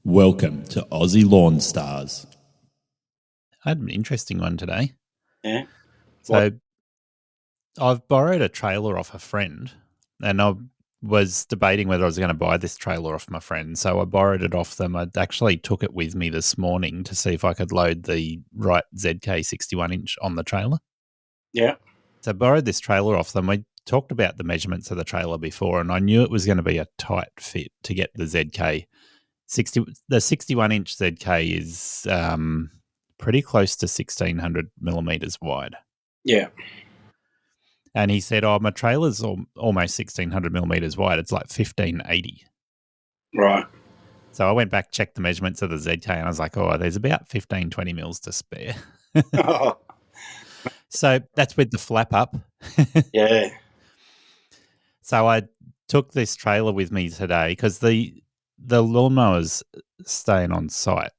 Welcome to Aussie Lawn Stars. I had an interesting one today. Yeah. So I've borrowed a trailer off a friend, and I was debating whether I was going to buy this trailer off my friend. So I borrowed it off them. I actually took it with me this morning to see if I could load the right ZK 61-inch on the trailer. Yeah. So I borrowed this trailer off them. We talked about the measurements of the trailer before, and I knew it was going to be a tight fit to get the ZK 60. The 61-inch ZK is pretty close to 1,600 millimeters wide. Yeah. And he said, my trailer's almost 1,600 millimeters wide. It's like 1,580. Right. So I went back, checked the measurements of the ZK, and I was like, there's about 15, 20 mils to spare. So that's with the flap up. Yeah. So I took this trailer with me today because the lawnmower's staying on site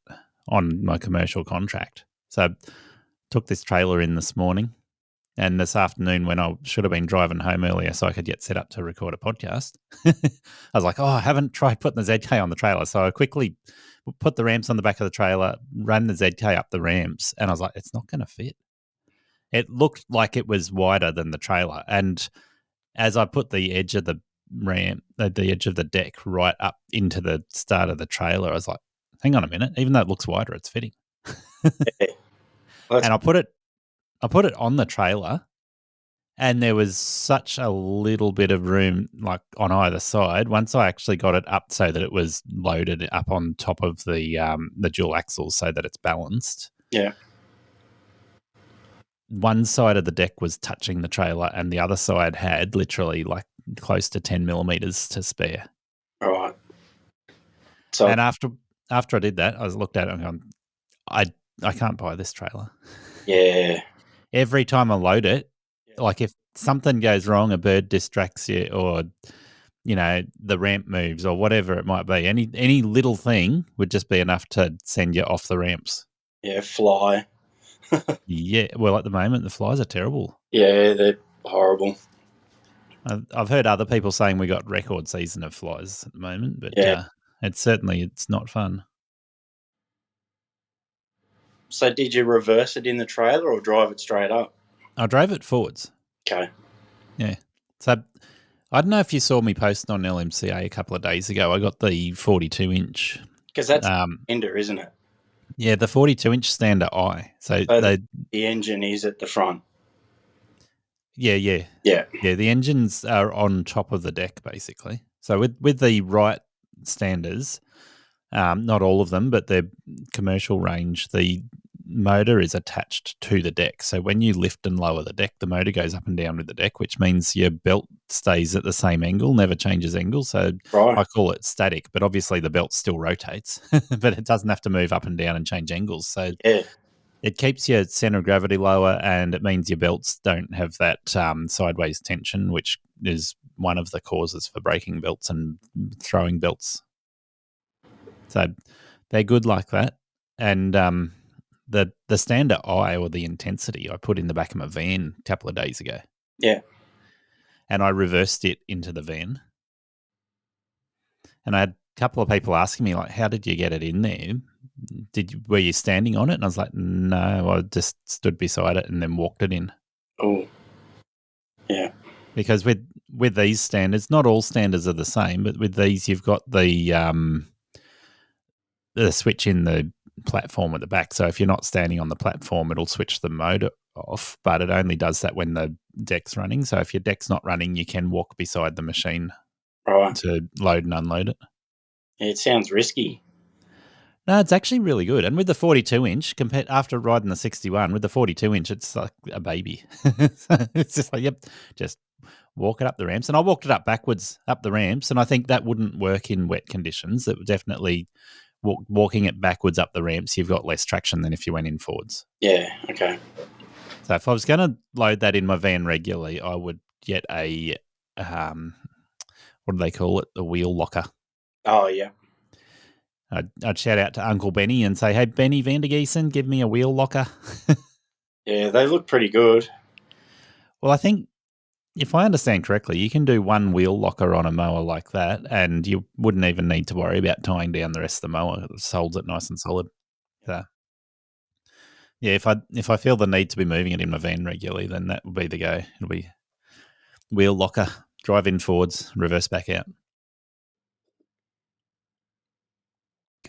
on my commercial contract. So I took this trailer in this morning. And this afternoon, when I should have been driving home earlier so I could get set up to record a podcast, I was like, I haven't tried putting the ZK on the trailer. So I quickly put the ramps on the back of the trailer, ran the ZK up the ramps, and I was like, it's not going to fit. It looked like it was wider than the trailer. And as I put the edge of the ramp, the edge of the deck right up into the start of the trailer, I was like, hang on a minute. Even though it looks wider, it's fitting. Yeah. And I put it on the trailer, and there was such a little bit of room like on either side. Once I actually got it up so that it was loaded up on top of the dual axles so that it's balanced. Yeah. One side of the deck was touching the trailer, and the other side had literally like close to 10 millimeters to spare. All right. So, and after I did that, I looked at it and gone, I can't buy this trailer. Yeah. Every time I load it, like if something goes wrong, a bird distracts you, or the ramp moves, or whatever it might be, any little thing would just be enough to send you off the ramps. Yeah, fly. Yeah, well, at the moment the flies are terrible. Yeah, they're horrible. I've heard other people saying we got record season of flies at the moment, but it's not fun. So did you reverse it in the trailer or drive it straight up? I drove it forwards. Okay. Yeah. So I don't know if you saw me posting on LMCA a couple of days ago. I got the 42-inch. Because that's Ender, isn't it? Yeah, the 42-inch Stander I. So the engine is at the front. Yeah. Yeah, the engines are on top of the deck, basically. So with the right Standers, not all of them, but their commercial range, the motor is attached to the deck. So when you lift and lower the deck, the motor goes up and down with the deck, which means your belt stays at the same angle, never changes angle. So I call it static, but obviously the belt still rotates, but it doesn't have to move up and down and change angles. So it keeps your center of gravity lower, and it means your belts don't have that sideways tension, which is one of the causes for breaking belts and throwing belts. So they're good like that. And the Stander I, or the Intensity, I put in the back of my van a couple of days ago. Yeah. And I reversed it into the van. And I had a couple of people asking me, like, how did you get it in there? Were you standing on it? And I was like, no, I just stood beside it and then walked it in. Oh. Yeah. Because with these Standers, not all Standers are the same, but with these you've got the switch in the platform at the back. So if you're not standing on the platform, it'll switch the motor off, but it only does that when the deck's running. So if your deck's not running, you can walk beside the machine to load and unload it. It sounds risky. No, it's actually really good. And with the 42-inch, after riding the 61, with the 42-inch, it's like a baby. It's just like, just walk it up the ramps. And I walked it up backwards up the ramps, and I think that wouldn't work in wet conditions. It would definitely, walking it backwards up the ramps, you've got less traction than if you went in forwards. Yeah, okay. So if I was going to load that in my van regularly, I would get a, what do they call it? A wheel locker. Oh, yeah. I'd shout out to Uncle Benny and say, hey, Benny Vandergeesen, give me a wheel locker. Yeah, they look pretty good. Well, I think if I understand correctly, you can do one wheel locker on a mower like that, and you wouldn't even need to worry about tying down the rest of the mower. It holds it nice and solid. So, yeah, if I feel the need to be moving it in my van regularly, then that would be the go. It'll be wheel locker, drive in forwards, reverse back out.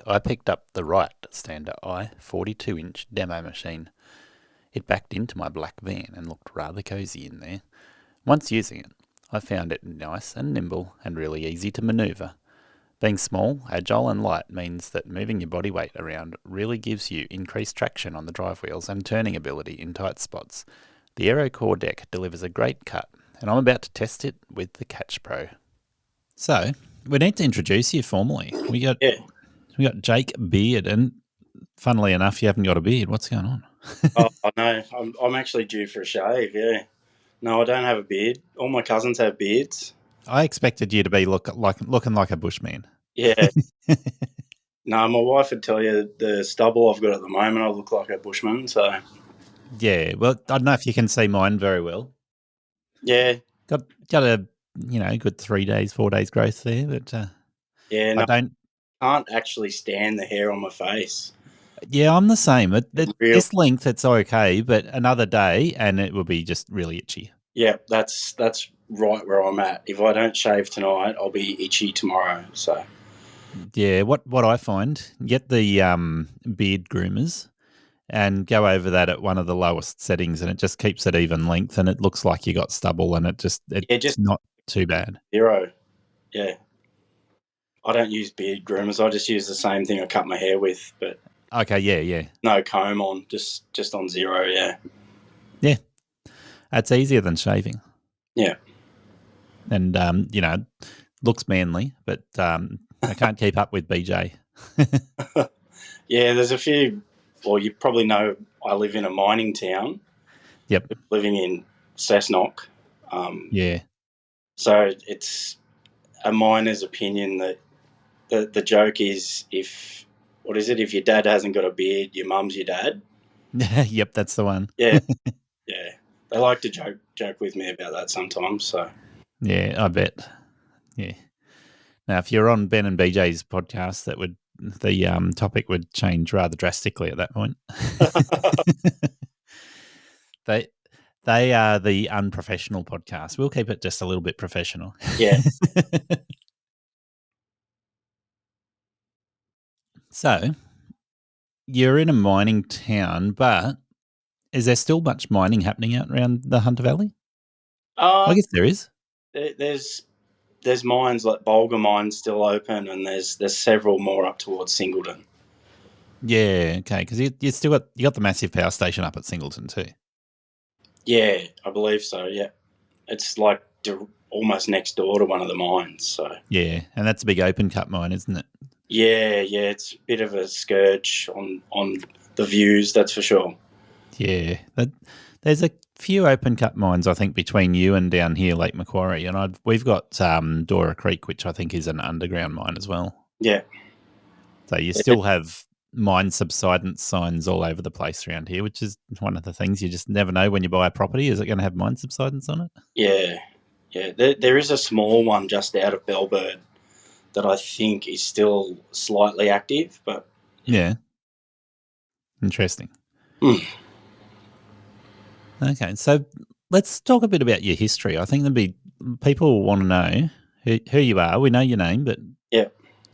I picked up the right Stander Eye 42-inch demo machine. It backed into my black van and looked rather cosy in there. Once using it, I found it nice and nimble and really easy to manoeuvre. Being small, agile and light means that moving your body weight around really gives you increased traction on the drive wheels and turning ability in tight spots. The Aero Core deck delivers a great cut, and I'm about to test it with the Catch Pro. So, we need to introduce you formally. We got Jake Beard, and funnily enough, you haven't got a beard. What's going on? Oh, no, I'm actually due for a shave, yeah. No, I don't have a beard. All my cousins have beards. I expected you to be looking like a bushman. Yeah. No, my wife would tell you the stubble I've got at the moment, I look like a bushman, so. Yeah, well, I don't know if you can see mine very well. Yeah. Got a, good 3 days, 4 days growth there, but yeah, no, I can't actually stand the hair on my face. Yeah, I'm the same. This length, it's okay, but another day and it will be just really itchy. Yeah, that's right where I'm at. If I don't shave tonight, I'll be itchy tomorrow. So yeah, what I find, get the beard groomers and go over that at one of the lowest settings, and it just keeps it even length, and it looks like you got stubble, and it's not too bad. 0. Yeah, I don't use beard groomers. I just use the same thing I cut my hair with, but okay, yeah, no comb on, just on 0. Yeah, that's easier than shaving. Yeah, and looks manly, but I can't keep up with BJ. Yeah, there's a few. Well, you probably know I live in a mining town. Yep. Living in Cessnock. Yeah. So it's a miner's opinion that the joke is if your dad hasn't got a beard, your mum's your dad. Yep, that's the one. Yeah, yeah. They like to joke with me about that sometimes. So yeah, I bet. Yeah. Now, if you're on Ben and BJ's podcast, the topic would change rather drastically at that point. They are the unprofessional podcast. We'll keep it just a little bit professional. Yeah. So, you're in a mining town, but is there still much mining happening out around the Hunter Valley? I guess there is. There's mines like Bulga Mine's still open, and there's several more up towards Singleton. Yeah, okay, because you got the massive power station up at Singleton too. Yeah, I believe so. Yeah, it's like almost next door to one of the mines. So yeah, and that's a big open cut mine, isn't it? Yeah, it's a bit of a scourge on the views, that's for sure. Yeah, but there's a few open cut mines, I think, between you and down here, Lake Macquarie, and we've got Dora Creek, which I think is an underground mine as well. Yeah. So you still have mine subsidence signs all over the place around here, which is one of the things you just never know when you buy a property. Is it going to have mine subsidence on it? Yeah. There is a small one just out of Bellbird that I think is still slightly active, but yeah. Interesting. Okay, so let's talk a bit about your history. I think people want to know who you are. We know your name, but yeah.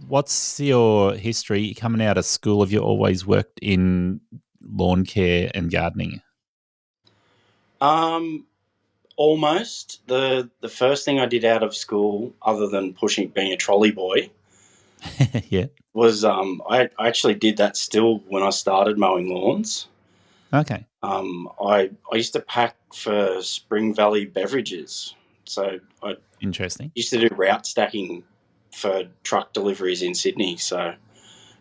What's your history coming out of school? Have you always worked in lawn care and gardening? Almost. The first thing I did out of school, other than being a trolley boy, yeah, was I actually did that still when I started mowing lawns. Okay. I used to pack for Spring Valley Beverages, so I Interesting. used to do route stacking for truck deliveries in Sydney. So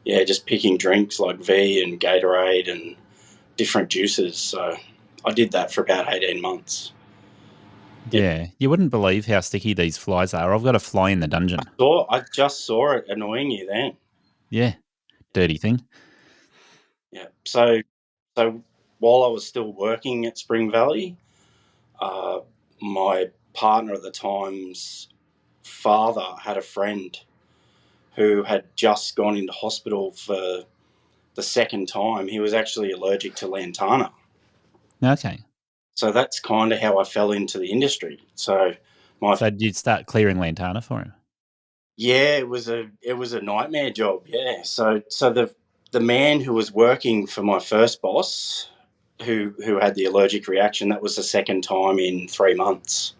yeah, just picking drinks like V and Gatorade and different juices. So I did that for about 18 months. Yeah, you wouldn't believe how sticky these flies are. I've got a fly in the dungeon. I just saw it annoying you then. Yeah, dirty thing. Yeah. So while I was still working at Spring Valley, my partner at the time's father had a friend who had just gone into hospital for the second time. He was actually allergic to lantana. Okay. So that's kind of how I fell into the industry. So did you start clearing lantana for him? Yeah, it was a nightmare job. Yeah. So the man who was working for my first boss, who had the allergic reaction, that was the second time in 3 months.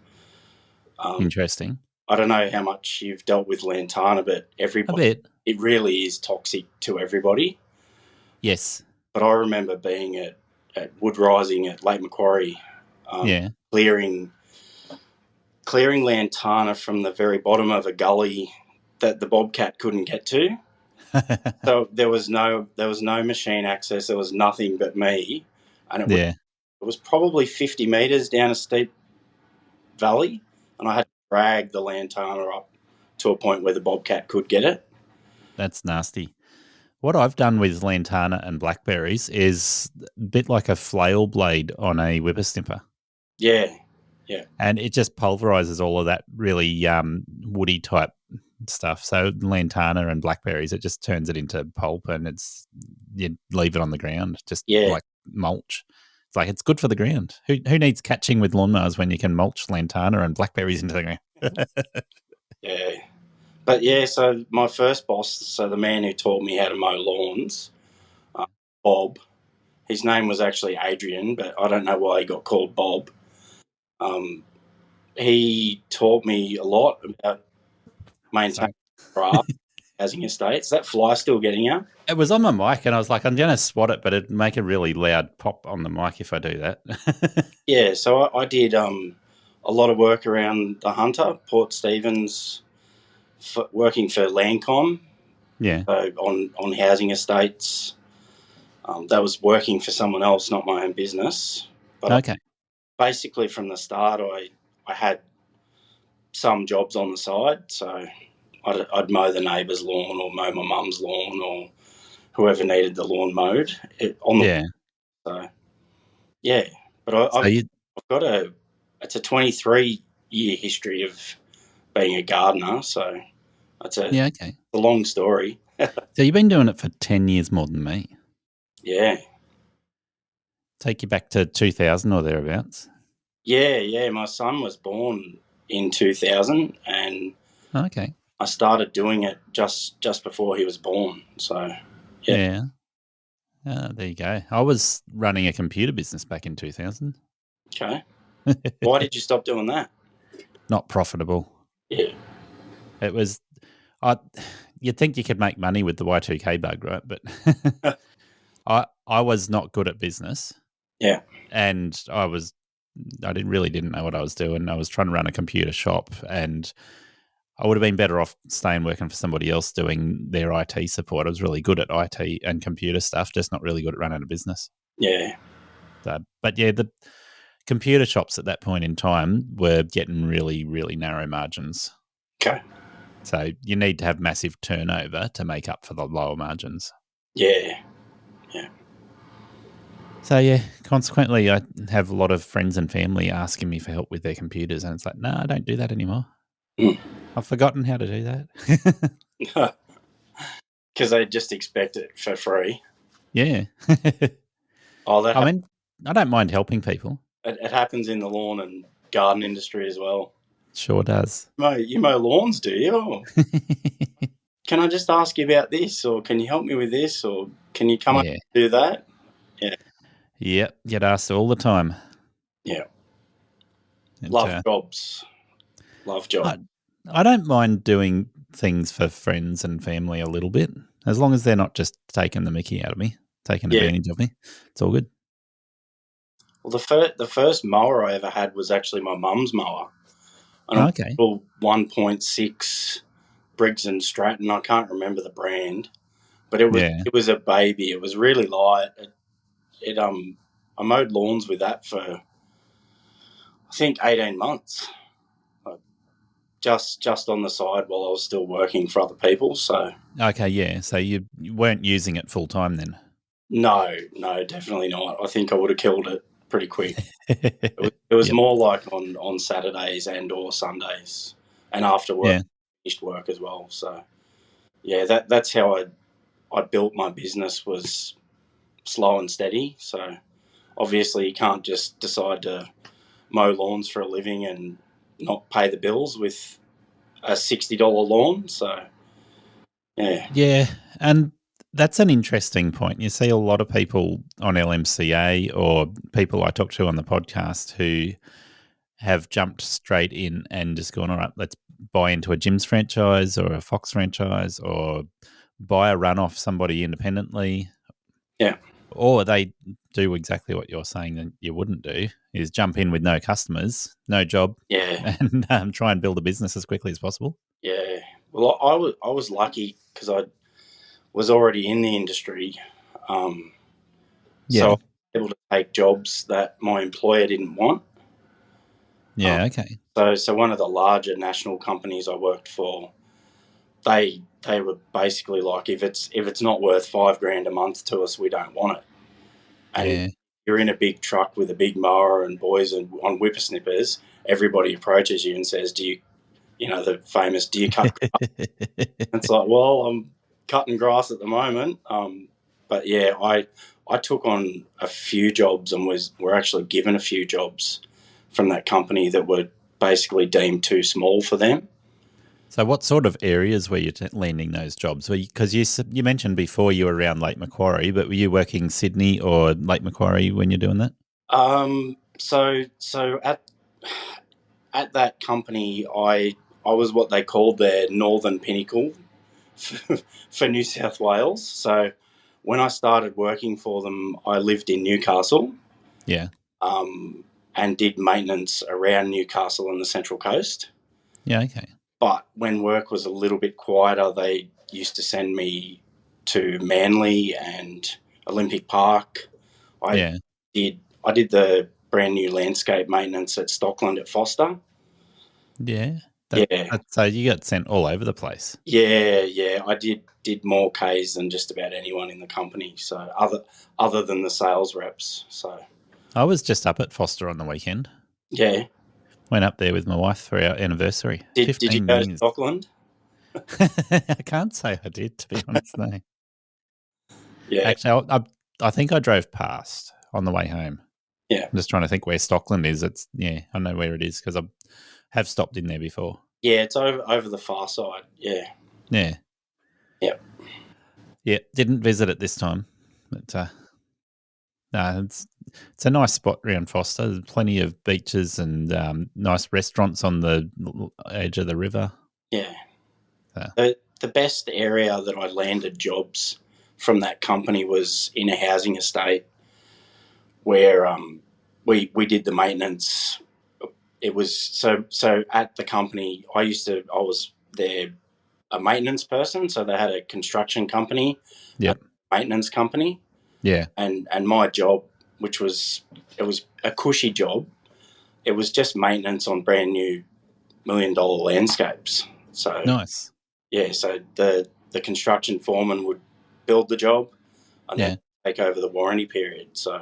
Interesting. I don't know how much you've dealt with lantana, but A bit. It really is toxic to everybody. Yes. But I remember being at Wood Rising at Lake Macquarie, clearing lantana from the very bottom of a gully that the bobcat couldn't get to. So there was no machine access. There was nothing but me, and it was probably 50 meters down a steep valley, and I had to drag the lantana up to a point where the bobcat could get it. That's nasty. What I've done with lantana and blackberries is a bit like a flail blade on a whippersnipper. Yeah, yeah. And it just pulverizes all of that really woody type stuff. So lantana and blackberries, it just turns it into pulp, and you leave it on the ground, just like mulch. It's like, it's good for the ground. Who needs catching with lawnmowers when you can mulch lantana and blackberries into the ground? Yeah. But yeah, so my first boss, so the man who taught me how to mow lawns, Bob, his name was actually Adrian, but I don't know why he got called Bob. He taught me a lot about maintaining grass, housing estates. That fly still getting you? It was on my mic, and I was like, I'm going to swat it, but it'd make a really loud pop on the mic if I do that. Yeah, so I did a lot of work around the Hunter, Port Stephens, working for Landcom. Yeah. So on housing estates. That was working for someone else, not my own business. But basically from the start, I had some jobs on the side. So I'd mow the neighbour's lawn or mow my mum's lawn or whoever needed the lawn mowed. So, yeah. But I've got it's a 23-year history of being a gardener. So it's a long story. So you've been doing it for 10 years more than me. Yeah. Take you back to 2000 or thereabouts. Yeah. My son was born in 2000, and I started doing it just before he was born. So, yeah. There you go. I was running a computer business back in 2000. Okay. Why did you stop doing that? Not profitable. Yeah. It was. You'd think you could make money with the Y2K bug, right? But I was not good at business. Yeah. And I didn't know what I was doing. I was trying to run a computer shop, and I would have been better off staying working for somebody else doing their IT support. I was really good at IT and computer stuff, just not really good at running a business. Yeah. So, but yeah, the computer shops at that point in time were getting really, really narrow margins. Okay. So you need to have massive turnover to make up for the lower margins. Yeah. So yeah, consequently, I have a lot of friends and family asking me for help with their computers, and it's like, no, I don't do that anymore. I've forgotten how to do that. Because they just expect it for free. Yeah. I mean, I don't mind helping people. It happens in the lawn and garden industry as well. Sure does. You mow lawns, do you? Can I just ask you about this, or can you help me with this, or can you come up and do that? Yeah. Yep, get asked all the time. Yeah. Love jobs. I don't mind doing things for friends and family a little bit, as long as they're not just taking the mickey out of me, taking advantage of me. It's all good. Well, the first mower I ever had was actually my mum's mower. A 1.6 Briggs and Stratton. I can't remember the brand, but it was a baby. It was really light. I mowed lawns with that for, I think, 18 months. Just on the side while I was still working for other people. So so you weren't using it full time then? No, definitely not. I think I would have killed it pretty quick. It was Yep. more like on Saturdays and or Sundays, and after work, finished work as well. So yeah, that's how I built my business, was slow and steady. So obviously you can't just decide to mow lawns for a living and not pay the bills with a $60 lawn. So yeah, and that's an interesting point. You see a lot of people on LMCA or people I talk to on the podcast who have jumped straight in and just gone, all right, let's buy into a Jim's franchise or a Fox franchise or buy a run off somebody independently. Yeah. Or they do exactly what you're saying that you wouldn't do, is jump in with no customers, no job, and try and build a business as quickly as possible. Yeah. Well, I was lucky because I was already in the industry. So I was able to take jobs that my employer didn't want. Yeah, okay. So one of the larger national companies I worked for, they were basically like, if it's not worth $5,000 a month to us, we don't want it. And you're in a big truck with a big mower and boys and on whippersnippers, everybody approaches you and says, do you the famous, do you cut grass? It's like, well, I'm cutting grass at the moment. But yeah, I took on a few jobs and were actually given a few jobs from that company that were basically deemed too small for them. So what sort of areas were you landing those jobs? Because you mentioned before you were around Lake Macquarie, but were you working Sydney or Lake Macquarie when you're doing that? So at that company, I was what they called their northern pinnacle for New South Wales. So when I started working for them, I lived in Newcastle. Yeah. And did maintenance around Newcastle and the Central Coast. Yeah, okay. But when work was a little bit quieter, they used to send me to Manly and Olympic Park. I did the brand new landscape maintenance at Stockland at Foster. Yeah. So you got sent all over the place. Yeah. I did more Ks than just about anyone in the company. So other than the sales reps. So I was just up at Foster on the weekend. Yeah. Went up there with my wife for our anniversary. Did you go to Stockland? I can't say I did, to be honest, no. Yeah. Actually, I think I drove past on the way home. Yeah. I'm just trying to think where Stockland is. I know where it is because I have stopped in there before. Yeah, it's over the far side. Yeah. Yeah. Yep. Yeah, didn't visit it this time. But no, it's a nice spot around Foster. There's plenty of beaches and nice restaurants on the edge of the river. Yeah. The best area that I landed jobs from that company was in a housing estate where we did the maintenance. It was so at the company I was there a maintenance person, so they had a construction company, maintenance company. Yeah. And my job, it was a cushy job. It was just maintenance on brand new $1 million landscapes. So nice. Yeah, so the construction foreman would build the job and then take over the warranty period. So,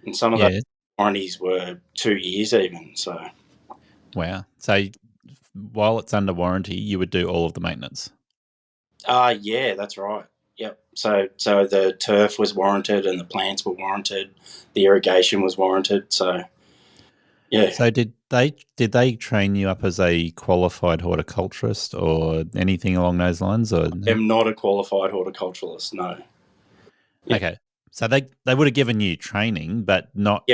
and some of the warranties were 2 years even. So, wow. So, while it's under warranty, you would do all of the maintenance. Yeah, that's right. Yep. So the turf was warranted and the plants were warranted, the irrigation was warranted. So, yeah. So did they train you up as a qualified horticulturist or anything along those lines? Or I'm not a qualified horticulturalist, no. Yeah. Okay. So they would have given you training, but not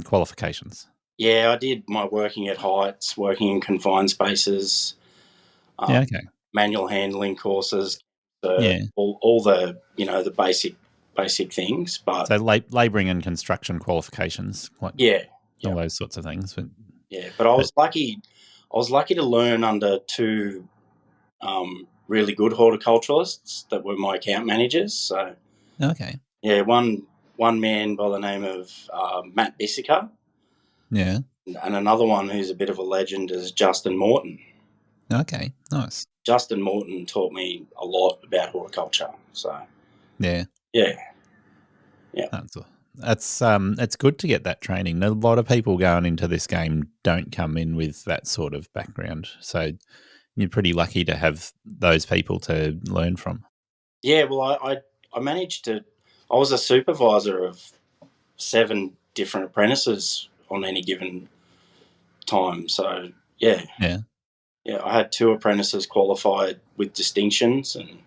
qualifications. Yeah, I did my working at heights, working in confined spaces. Okay. Manual handling courses. All the the basic things. But so labouring and construction qualifications, like all those sorts of things. But I was lucky. I was lucky to learn under two really good horticulturalists that were my account managers. So one man by the name of Matt Bissica. Yeah. And another one who's a bit of a legend is Justin Morton. Okay, nice. Justin Morton taught me a lot about horticulture. So yeah. Yeah. it's good to get that training. A lot of people going into this game don't come in with that sort of background, so you're pretty lucky to have those people to learn from. Yeah, well, I managed to. I was a supervisor of 7 different apprentices on any given time. So yeah, I had 2 apprentices qualified with distinctions, and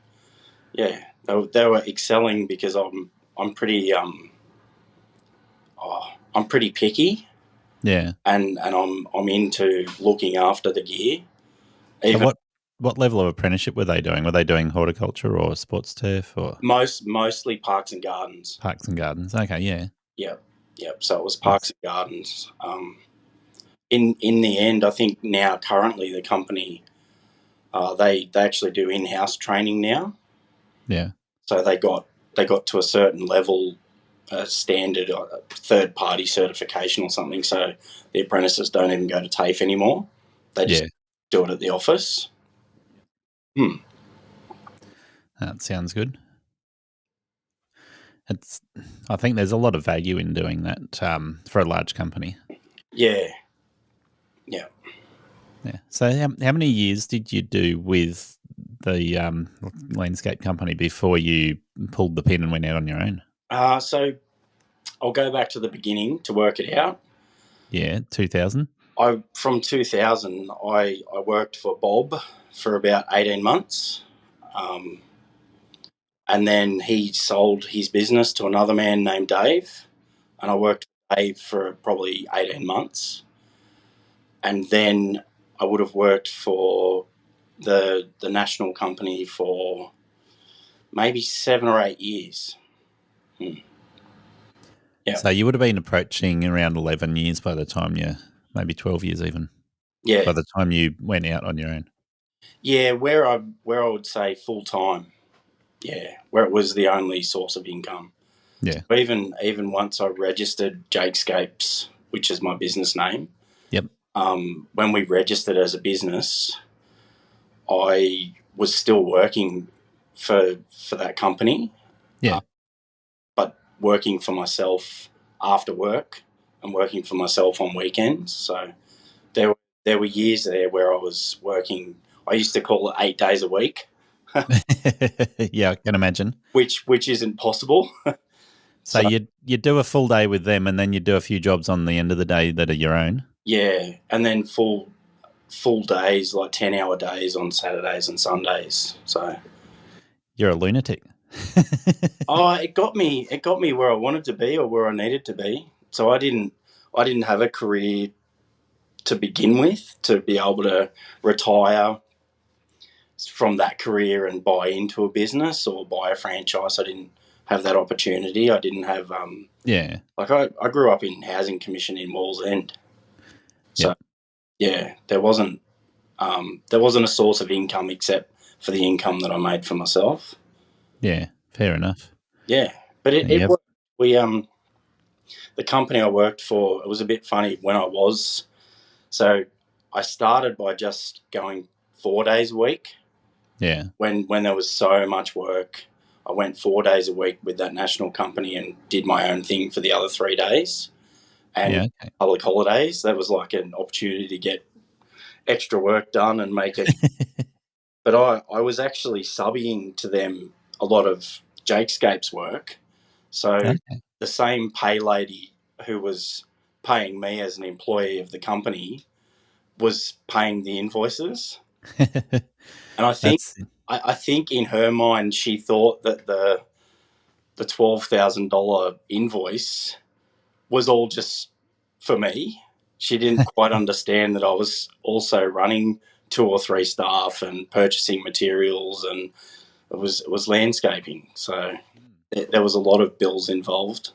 yeah, they were excelling because I'm pretty I'm pretty picky. Yeah, and I'm into looking after the gear. So what level of apprenticeship were they doing? Were they doing horticulture or sports turf or mostly parks and gardens? Parks and gardens. Okay, yeah. Yep. So it was parks and gardens. In the end, I think now currently the company they actually do in-house training now. Yeah. So they got to a certain level, standard third-party certification or something. So the apprentices don't even go to TAFE anymore. They just do it at the office. That sounds good. I think there's a lot of value in doing that for a large company. Yeah. So how many years did you do with the landscape company before you pulled the pin and went out on your own? So I'll go back to the beginning to work it out. Yeah, 2000. From 2000, I worked for Bob for about 18 months. And then he sold his business to another man named Dave. And I worked for Dave for probably 18 months. And then I would have worked for the national company for maybe 7 or 8 years. Yeah. So you would have been approaching around 11 years by the time maybe 12 years even. Yeah. By the time you went out on your own. Yeah, where I would say full time. Yeah, where it was the only source of income. Yeah. So even once I registered Jakescapes, which is my business name. Yep. When we registered as a business, I was still working for that company. Yeah. But working for myself after work and working for myself on weekends. So there were years there where I was working. I used to call it 8 days a week. Yeah, I can imagine. Which isn't possible. So you do a full day with them, and then you do a few jobs on the end of the day that are your own. Yeah, and then full days, like 10-hour days on Saturdays and Sundays. So you're a lunatic. It got me where I wanted to be or where I needed to be. So I didn't have a career to begin with to be able to retire from that career and buy into a business or buy a franchise. I didn't have that opportunity. I didn't have like I grew up in Housing Commission in Walls End. So there wasn't a source of income except for the income that I made for myself. Yeah, fair enough. Yeah, but it worked. The company I worked for, it was a bit funny when so I started by just going 4 days a week. Yeah. When there was so much work, I went 4 days a week with that national company and did my own thing for the other 3 days. And public holidays, that was like an opportunity to get extra work done and make it. But I was actually subbing to them a lot of Jakescapes work. So the same pay lady who was paying me as an employee of the company was paying the invoices. And I think in her mind she thought that the $12,000 invoice was all just for me. She didn't quite understand that I was also running 2 or 3 staff and purchasing materials, and it was landscaping. So there was a lot of bills involved.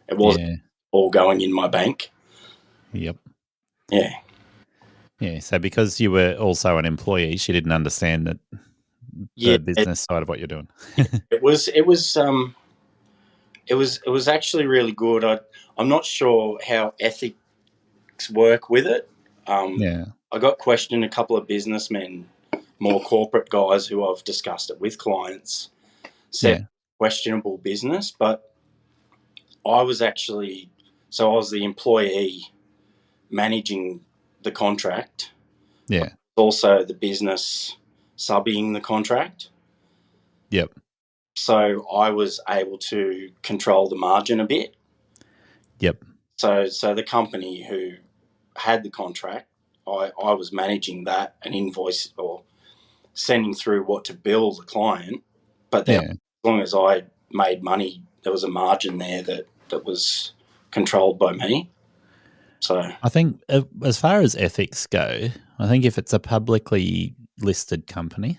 It wasn't all going in my bank. Yep. Yeah. Yeah. So because you were also an employee, she didn't understand that the business side of what you're doing. It was actually really good. I'm not sure how ethics work with it. I got questioned. A couple of businessmen, more corporate guys who I've discussed it with clients, said questionable business, but I was the employee managing the contract. Yeah. Also the business subbing the contract. Yep. So I was able to control the margin a bit. Yep. So the company who had the contract, I was managing that and invoice or sending through what to bill the client. But then as long as I made money, there was a margin there that was controlled by me. So I think as far as ethics go, I think if it's a publicly listed company,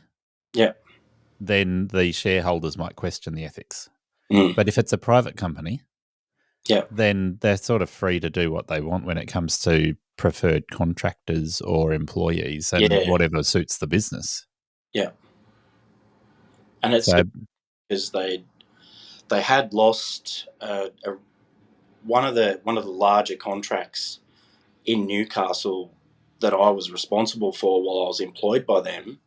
then the shareholders might question the ethics. But if it's a private company, then they're sort of free to do what they want when it comes to preferred contractors or employees and whatever suits the business. Yeah. And it's because they had lost one of the larger contracts in Newcastle that I was responsible for while I was employed by them.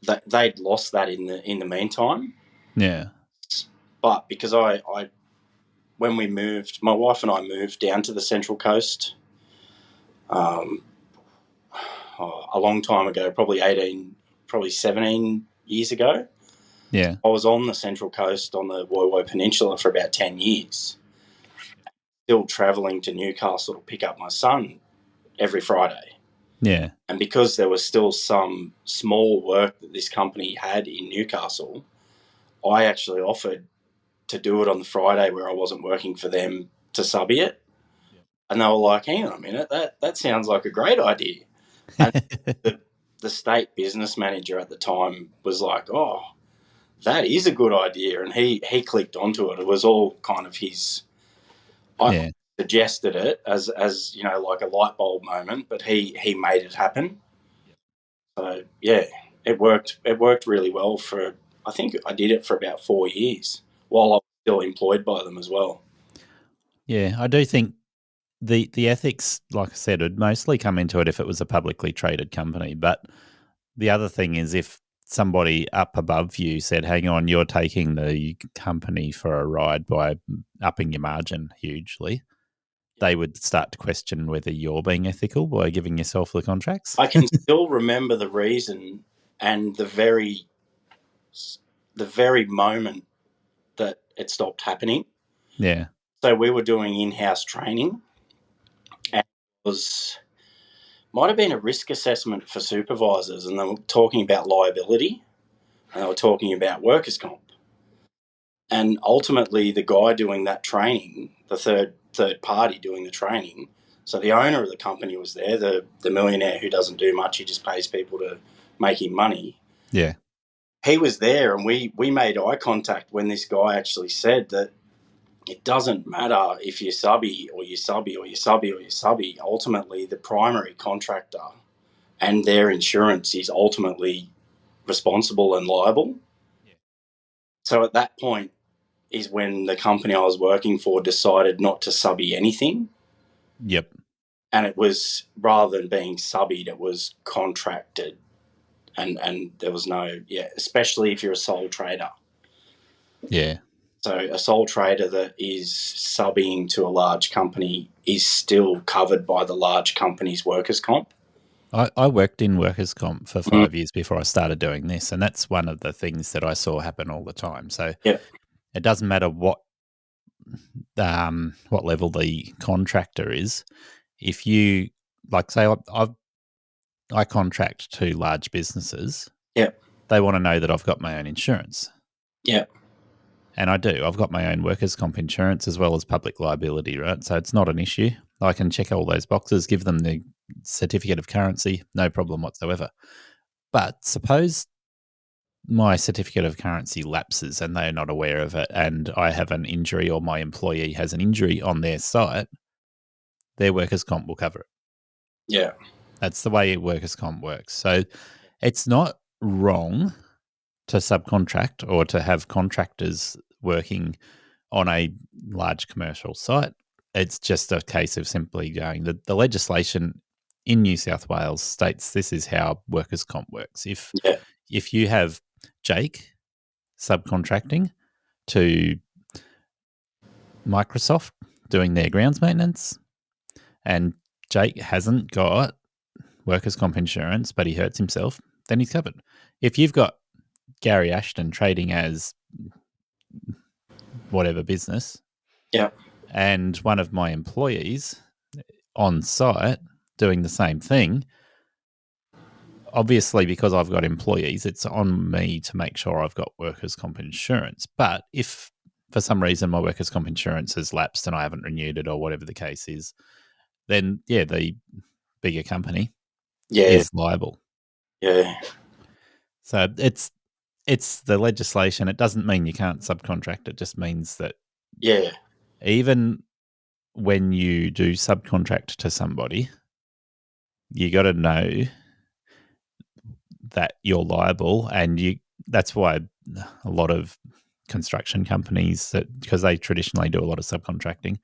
That they'd lost that in the meantime. Yeah. But because when we moved, my wife and I moved down to the Central Coast a long time ago, probably 17 years ago. Yeah. I was on the Central Coast on the Woy Woy Peninsula for about 10 years, still travelling to Newcastle to pick up my son every Friday. Yeah. And because there was still some small work that this company had in Newcastle, I actually offered to do it on the Friday where I wasn't working for them to subby it. Yep. And they were like, hang on a minute, that sounds like a great idea. And the state business manager at the time was like, oh, that is a good idea. And he clicked onto it. It was all kind of his... I suggested it as like a light bulb moment, but he made it happen. Yep. So, yeah, it worked really well for... I think I did it for about 4 years while I was still employed by them as well. Yeah, I do think the ethics, like I said, would mostly come into it if it was a publicly traded company. But the other thing is if somebody up above you said, hang on, you're taking the company for a ride by upping your margin hugely, they would start to question whether you're being ethical by giving yourself the contracts. I can still remember the reason and the very moment that it stopped happening. Yeah. So we were doing in-house training, and it might have been a risk assessment for supervisors, and they were talking about liability, and they were talking about workers' comp. And ultimately, the guy doing that training, the third party doing the training, so the owner of the company was there, the millionaire who doesn't do much, he just pays people to make him money. Yeah. He was there, and we made eye contact when this guy actually said that it doesn't matter if you're subby or you're subby or you're subby or you're subby. Ultimately, the primary contractor and their insurance is ultimately responsible and liable. Yeah. So at that point is when the company I was working for decided not to subby anything. Yep. And it was, rather than being subbied, it was contracted. And there was no, especially if you're a sole trader. Yeah. So a sole trader that is subbing to a large company is still covered by the large company's workers' comp. I worked in workers' comp for 5 years before I started doing this, and that's one of the things that I saw happen all the time. So it doesn't matter what level the contractor is. If you, like, say, I contract to large businesses. Yeah. They want to know that I've got my own insurance. Yeah. And I do. I've got my own workers' comp insurance as well as public liability, right? So it's not an issue. I can check all those boxes, give them the certificate of currency, no problem whatsoever. But suppose my certificate of currency lapses and they're not aware of it, and I have an injury or my employee has an injury on their site, their workers' comp will cover it. Yeah. That's the way workers' comp works. So it's not wrong to subcontract or to have contractors working on a large commercial site. It's just a case of simply going, the legislation in New South Wales states this is how workers' comp works. If you have Jake subcontracting to Microsoft doing their grounds maintenance, and Jake hasn't got workers' comp insurance, but he hurts himself, then he's covered. If you've got Gary Ashton trading as whatever business, and one of my employees on site doing the same thing, obviously because I've got employees, it's on me to make sure I've got workers' comp insurance. But if for some reason my workers' comp insurance has lapsed and I haven't renewed it or whatever the case is, then the bigger company is liable. Yeah. So it's the legislation. It doesn't mean you can't subcontract. It just means that even when you do subcontract to somebody, you got to know that you're liable, and that's why a lot of construction companies, because they traditionally do a lot of subcontracting.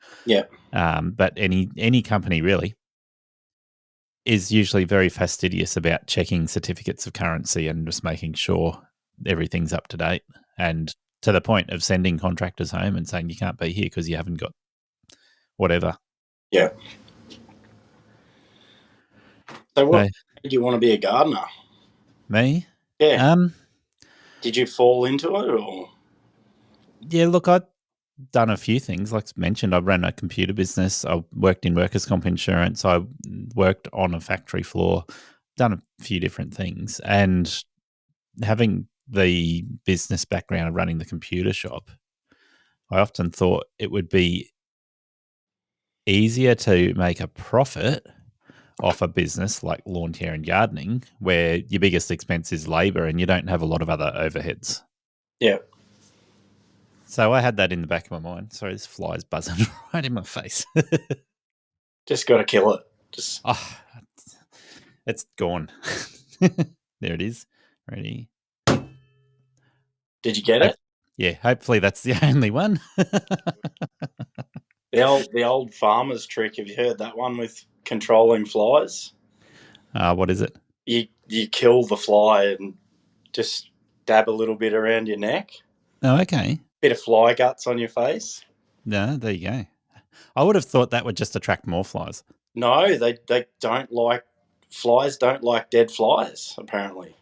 But any company really is usually very fastidious about checking certificates of currency and just making sure everything's up to date, and to the point of sending contractors home and saying you can't be here because you haven't got whatever. Yeah. So what did you want to be a gardener? Me? Yeah. Did you fall into it or? Yeah, look, I've done a few things. Like mentioned, I ran a computer business. I worked in workers' comp insurance. I worked on a factory floor, done a few different things. And having the business background of running the computer shop, I often thought it would be easier to make a profit off a business like lawn care and gardening, where your biggest expense is labor and you don't have a lot of other overheads. Yeah. So I had that in the back of my mind. Sorry, this fly's buzzing right in my face. Just got to kill it. It's gone. There it is. Ready? Did you get it? Yeah, hopefully that's the only one. The old farmer's trick. Have you heard that one with controlling flies? What is it? You kill the fly and just dab a little bit around your neck. Oh, okay. Bit of fly guts on your face. No, there you go. I would have thought that would just attract more flies. No, they don't like flies. Don't like dead flies. Apparently.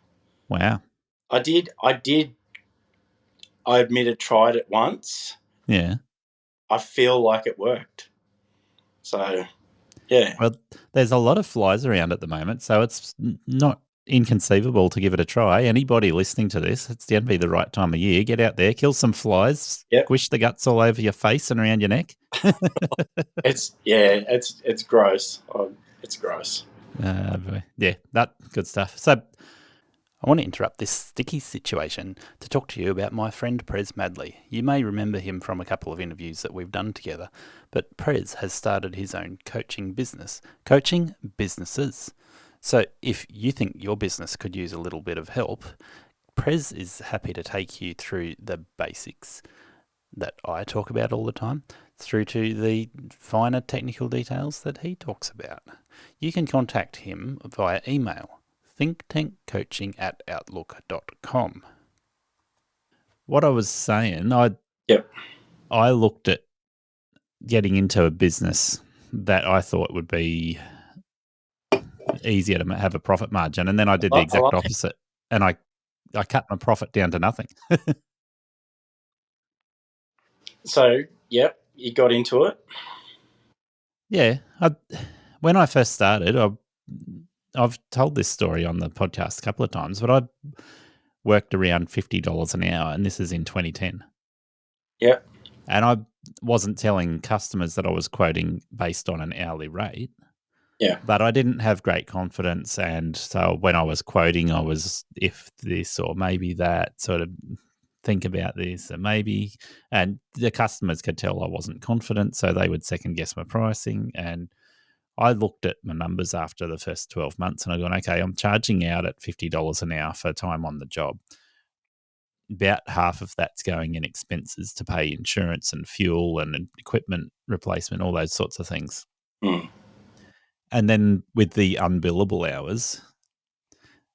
Wow. I admitted tried it once. Yeah. I feel like it worked. So, yeah. Well, there's a lot of flies around at the moment, so it's not inconceivable to give it a try. Anybody listening to this, it's going to be the right time of year. Get out there, kill some flies, squish the guts all over your face and around your neck. It's gross. It's gross. Yeah, that good stuff. So I want to interrupt this sticky situation to talk to you about my friend Prez Madley. You may remember him from a couple of interviews that we've done together, but Prez has started his own coaching business, coaching businesses. So if you think your business could use a little bit of help, Prez is happy to take you through the basics that I talk about all the time, through to the finer technical details that he talks about. You can contact him via email, thinktankcoaching@outlook.com. What I was saying, I looked at getting into a business that I thought would be easier to have a profit margin, and then I did the exact opposite, and I cut my profit down to nothing. So, you got into it? Yeah. When I first started, I've told this story on the podcast a couple of times, but I worked around $50 an hour, and this is in 2010. Yeah. And I wasn't telling customers that I was quoting based on an hourly rate. Yeah. But I didn't have great confidence, and so when I was quoting, I was if this or maybe that, sort of think about this and maybe, and the customers could tell I wasn't confident, so they would second guess my pricing. And I looked at my numbers after the first 12 months and I gone, okay, I'm charging out at $50 an hour for time on the job. About half of that's going in expenses to pay insurance and fuel and equipment replacement, all those sorts of things. Mm. And then with the unbillable hours,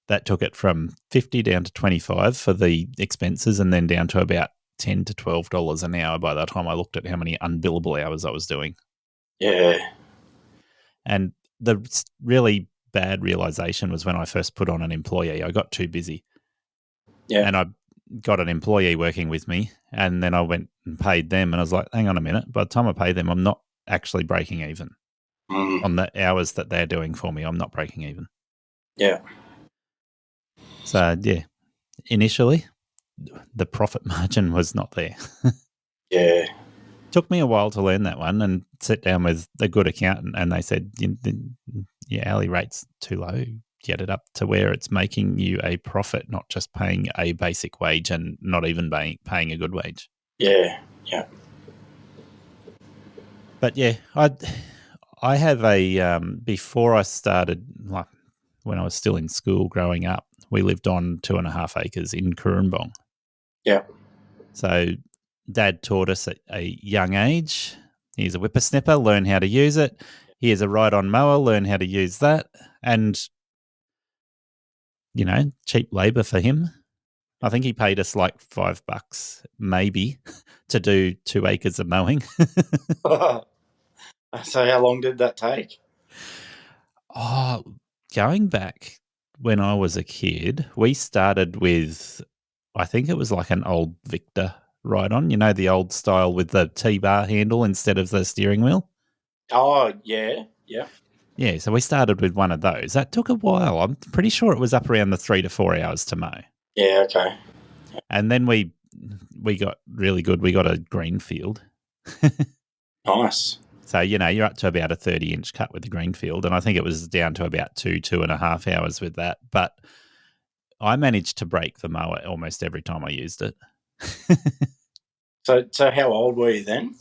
that took it from 50 down to 25 for the expenses, and then down to about $10 to $12 an hour by the time I looked at how many unbillable hours I was doing. Yeah. And the really bad realization was when I first put on an employee. I got too busy. Yeah. And I got an employee working with me, and then I went and paid them, and I was like, hang on a minute. By the time I pay them, I'm not actually breaking even. On the hours that they're doing for me, I'm not breaking even. Yeah. So, yeah, initially, the profit margin was not there. Yeah. Took me a while to learn that one and sit down with a good accountant, and they said, your hourly rate's too low. Get it up to where it's making you a profit, not just paying a basic wage and not even paying a good wage. Yeah. Yeah. But yeah, I have a before I started, like when I was still in school growing up, we lived on 2.5 acres in Kurrumbong. Yeah. So Dad taught us at a young age. He's a whippersnapper, learn how to use it. He is a ride-on mower, learn how to use that. And, cheap labour for him. I think he paid us like $5 maybe to do 2 acres of mowing. So how long did that take? Oh, going back when I was a kid, we started with, I think it was like an old Victor ride-on, the old style with the T-bar handle instead of the steering wheel. Oh, yeah. Yeah. Yeah, so we started with one of those. That took a while. I'm pretty sure it was up around the 3 to 4 hours to mow. Yeah, okay. And then we got really good. We got a green field. Nice. So, you're up to about a 30-inch cut with the green field, and I think it was down to about 2.5 hours with that. But I managed to break the mower almost every time I used it. So how old were you then?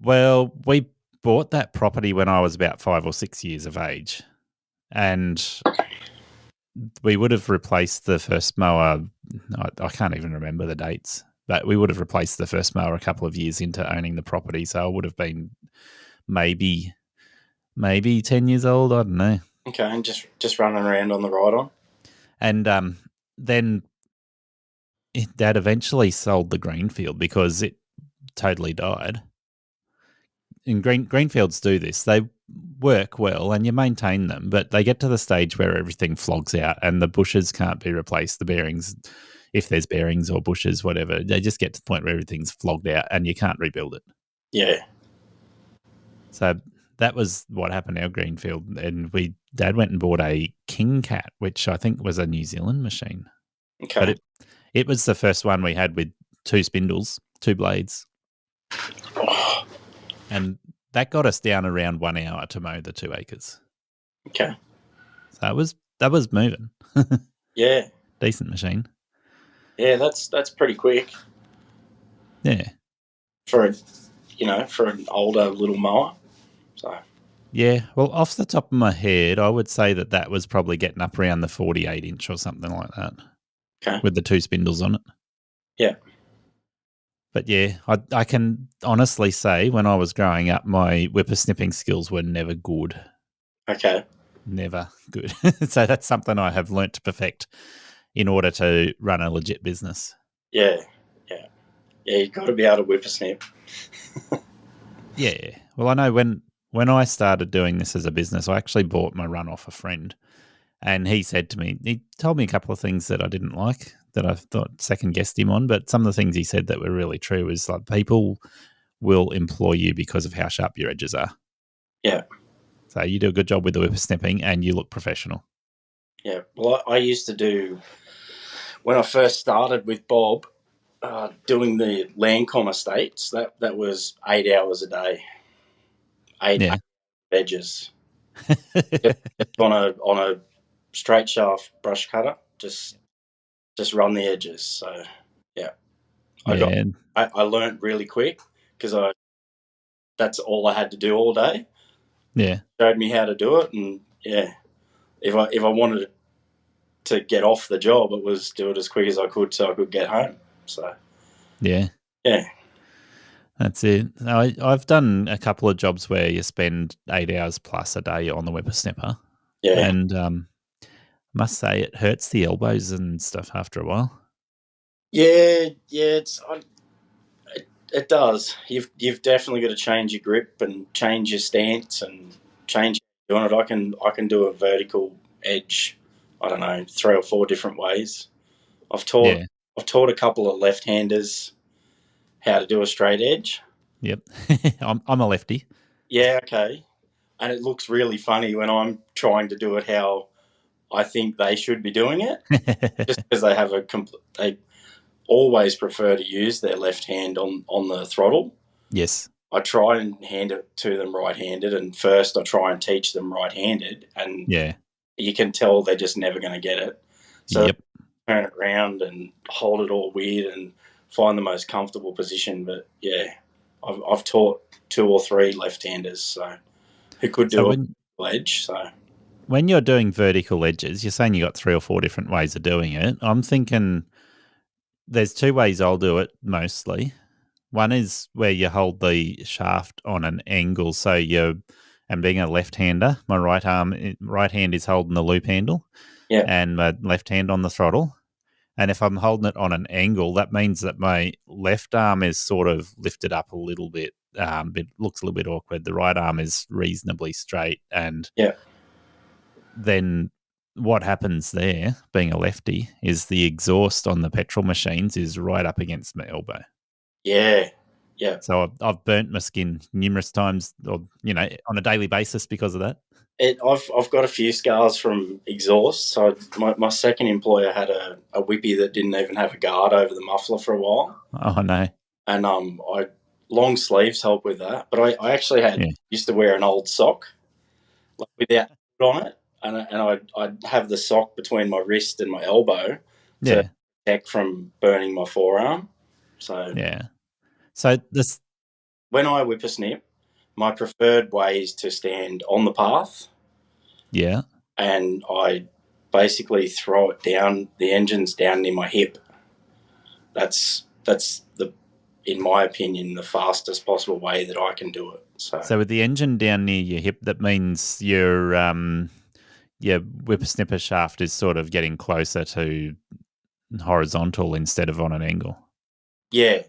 Well, we bought that property when I was about 5 or 6 years of age, and we would have replaced the first mower. I can't even remember the dates, but we would have replaced the first mower a couple of years into owning the property. So I would have been maybe 10 years old. I don't know. Okay, and just running around on the ride-on. And then Dad eventually sold the greenfield because it totally died. And greenfields do this. They work well and you maintain them, but they get to the stage where everything flogs out and the bushes can't be replaced. The bearings, if there's bearings or bushes, whatever, they just get to the point where everything's flogged out and you can't rebuild it. Yeah. So that was what happened to our greenfield. And Dad went and bought a King Cat, which I think was a New Zealand machine. Okay. But it was the first one we had with 2 spindles, 2 blades. Oh. And that got us down around 1 hour to mow the 2 acres. Okay. So that was moving. Yeah. Decent machine. Yeah, that's pretty quick. Yeah. For an older little mower. So. Yeah. Well, off the top of my head, I would say that was probably getting up around the 48-inch or something like that. Okay. With the 2 spindles on it. Yeah. But yeah, I can honestly say when I was growing up, my whippersnipping skills were never good. Okay. Never good. So that's something I have learnt to perfect in order to run a legit business. Yeah. Yeah. Yeah, you've got to be able to whippersnip. Yeah. Well, I know when I started doing this as a business, I actually bought my run off a friend. And he told me a couple of things that I didn't like, that I thought second-guessed him on. But some of the things he said that were really true is like people will employ you because of how sharp your edges are. Yeah. So you do a good job with the whippersnipping and you look professional. Yeah. Well, I used to do, when I first started with Bob, doing the Landcom estates, that was 8 hours a day. 8 edges. Just on a straight shaft brush cutter, just run the edges. So yeah, I learned really quick because that's all I had to do all day. Yeah, showed me how to do it, and yeah, if I wanted to get off the job, it was do it as quick as I could so I could get home. So yeah, that's it. I've done a couple of jobs where you spend 8 hours plus a day on the whippersnipper. Yeah, and must say it hurts the elbows and stuff after a while. Yeah, it does. You've definitely got to change your grip and change your stance and change how you're doing it. I can do a vertical edge. I don't know, 3 or 4 different ways. I've taught Yeah. I've taught a couple of left-handers how to do a straight edge. Yep. I'm a lefty. Yeah, okay. And it looks really funny when I'm trying to do it how I think they should be doing it, just because they have they always prefer to use their left hand on the throttle. Yes. I try and hand it to them right-handed, and first I try and teach them right-handed, and Yeah. you can tell they're just never going to get it. So Yep. turn it around and hold it all weird and find the most comfortable position. But yeah, I've taught 2 or 3 left-handers so who could do a edge. So when you're doing vertical edges, you're saying you got 3 or 4 different ways of doing it. I'm thinking there's 2 ways I'll do it mostly. One is where you hold the shaft on an angle, so and being a left-hander, my right hand is holding the loop handle, yeah, and my left hand on the throttle. And if I'm holding it on an angle, that means that my left arm is sort of lifted up a little bit. It looks a little bit awkward. The right arm is reasonably straight, and yeah, then what happens there, being a lefty, is the exhaust on the petrol machines is right up against my elbow. yeah, yeah. So I've burnt my skin numerous times, or on a daily basis because of that. I've got a few scars from exhaust. So my second employer had a whippy that didn't even have a guard over the muffler for a while. Oh no! And I long sleeves help with that. But I actually used to wear an old sock, like without on it, and I'd have the sock between my wrist and my elbow to protect from burning my forearm. So yeah. So this when I whippersnip, my preferred way is to stand on the path. Yeah. And I basically throw it down. The engine's down near my hip. That's in my opinion, the fastest possible way that I can do it. So with the engine down near your hip, that means your whippersnipper shaft is sort of getting closer to horizontal instead of on an angle. Yeah.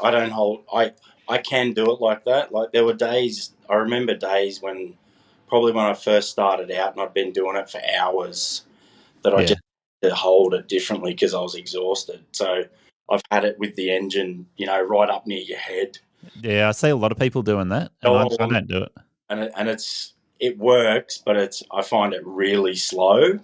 I don't hold. I can do it like that. Like there were days. I remember days when I first started out and I'd been doing it for hours, that I just had to hold it differently because I was exhausted. So I've had it with the engine, right up near your head. Yeah, I see a lot of people doing that, and I don't do it. And it works, but I find it really slow.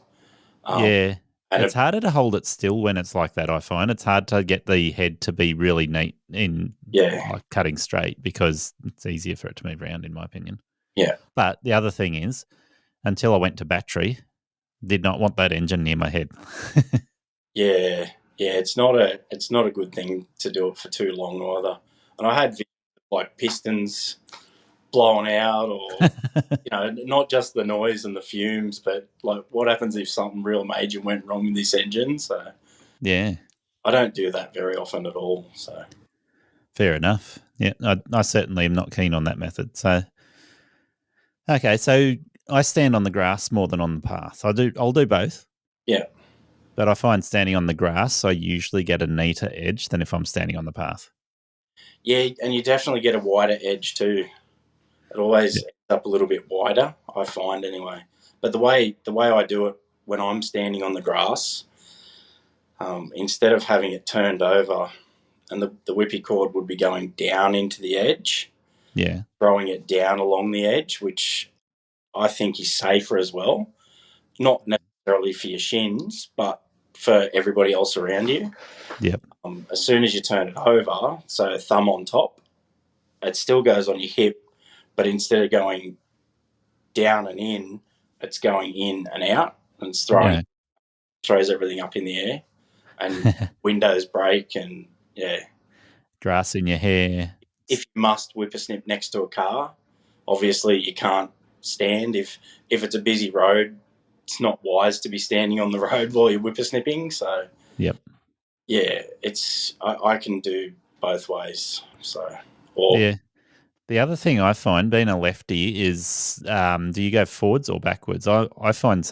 And it's harder to hold it still when it's like that. I find it's hard to get the head to be really neat in like cutting straight because it's easier for it to move around, in my opinion. Yeah. But the other thing is, until I went to battery, did not want that engine near my head. Yeah, it's not a good thing to do it for too long either. And I had like pistons blown out, or not just the noise and the fumes, but like what happens if something real major went wrong with this engine? So yeah, I don't do that very often at all. So fair enough. Yeah, I certainly am not keen on that method. So okay, so I stand on the grass more than on the path. I'll do both. Yeah. But I find standing on the grass, I usually get a neater edge than if I'm standing on the path. Yeah, and you definitely get a wider edge too. It always ends up a little bit wider, I find anyway. But the way I do it when I'm standing on the grass, instead of having it turned over, and the whippy cord would be going down into the edge, throwing it down along the edge, which I think is safer as well. Not necessarily for your shins, but for everybody else around you. Yep. As soon as you turn it over, so thumb on top, it still goes on your hip, but instead of going down and in, it's going in and out, and it's throws everything up in the air, and windows break, and grass in your hair. If you must whippersnip next to a car, obviously you can't stand. If it's a busy road, it's not wise to be standing on the road while you're whippersnipping. So I can do both ways. So The other thing I find being a lefty is, do you go forwards or backwards? I find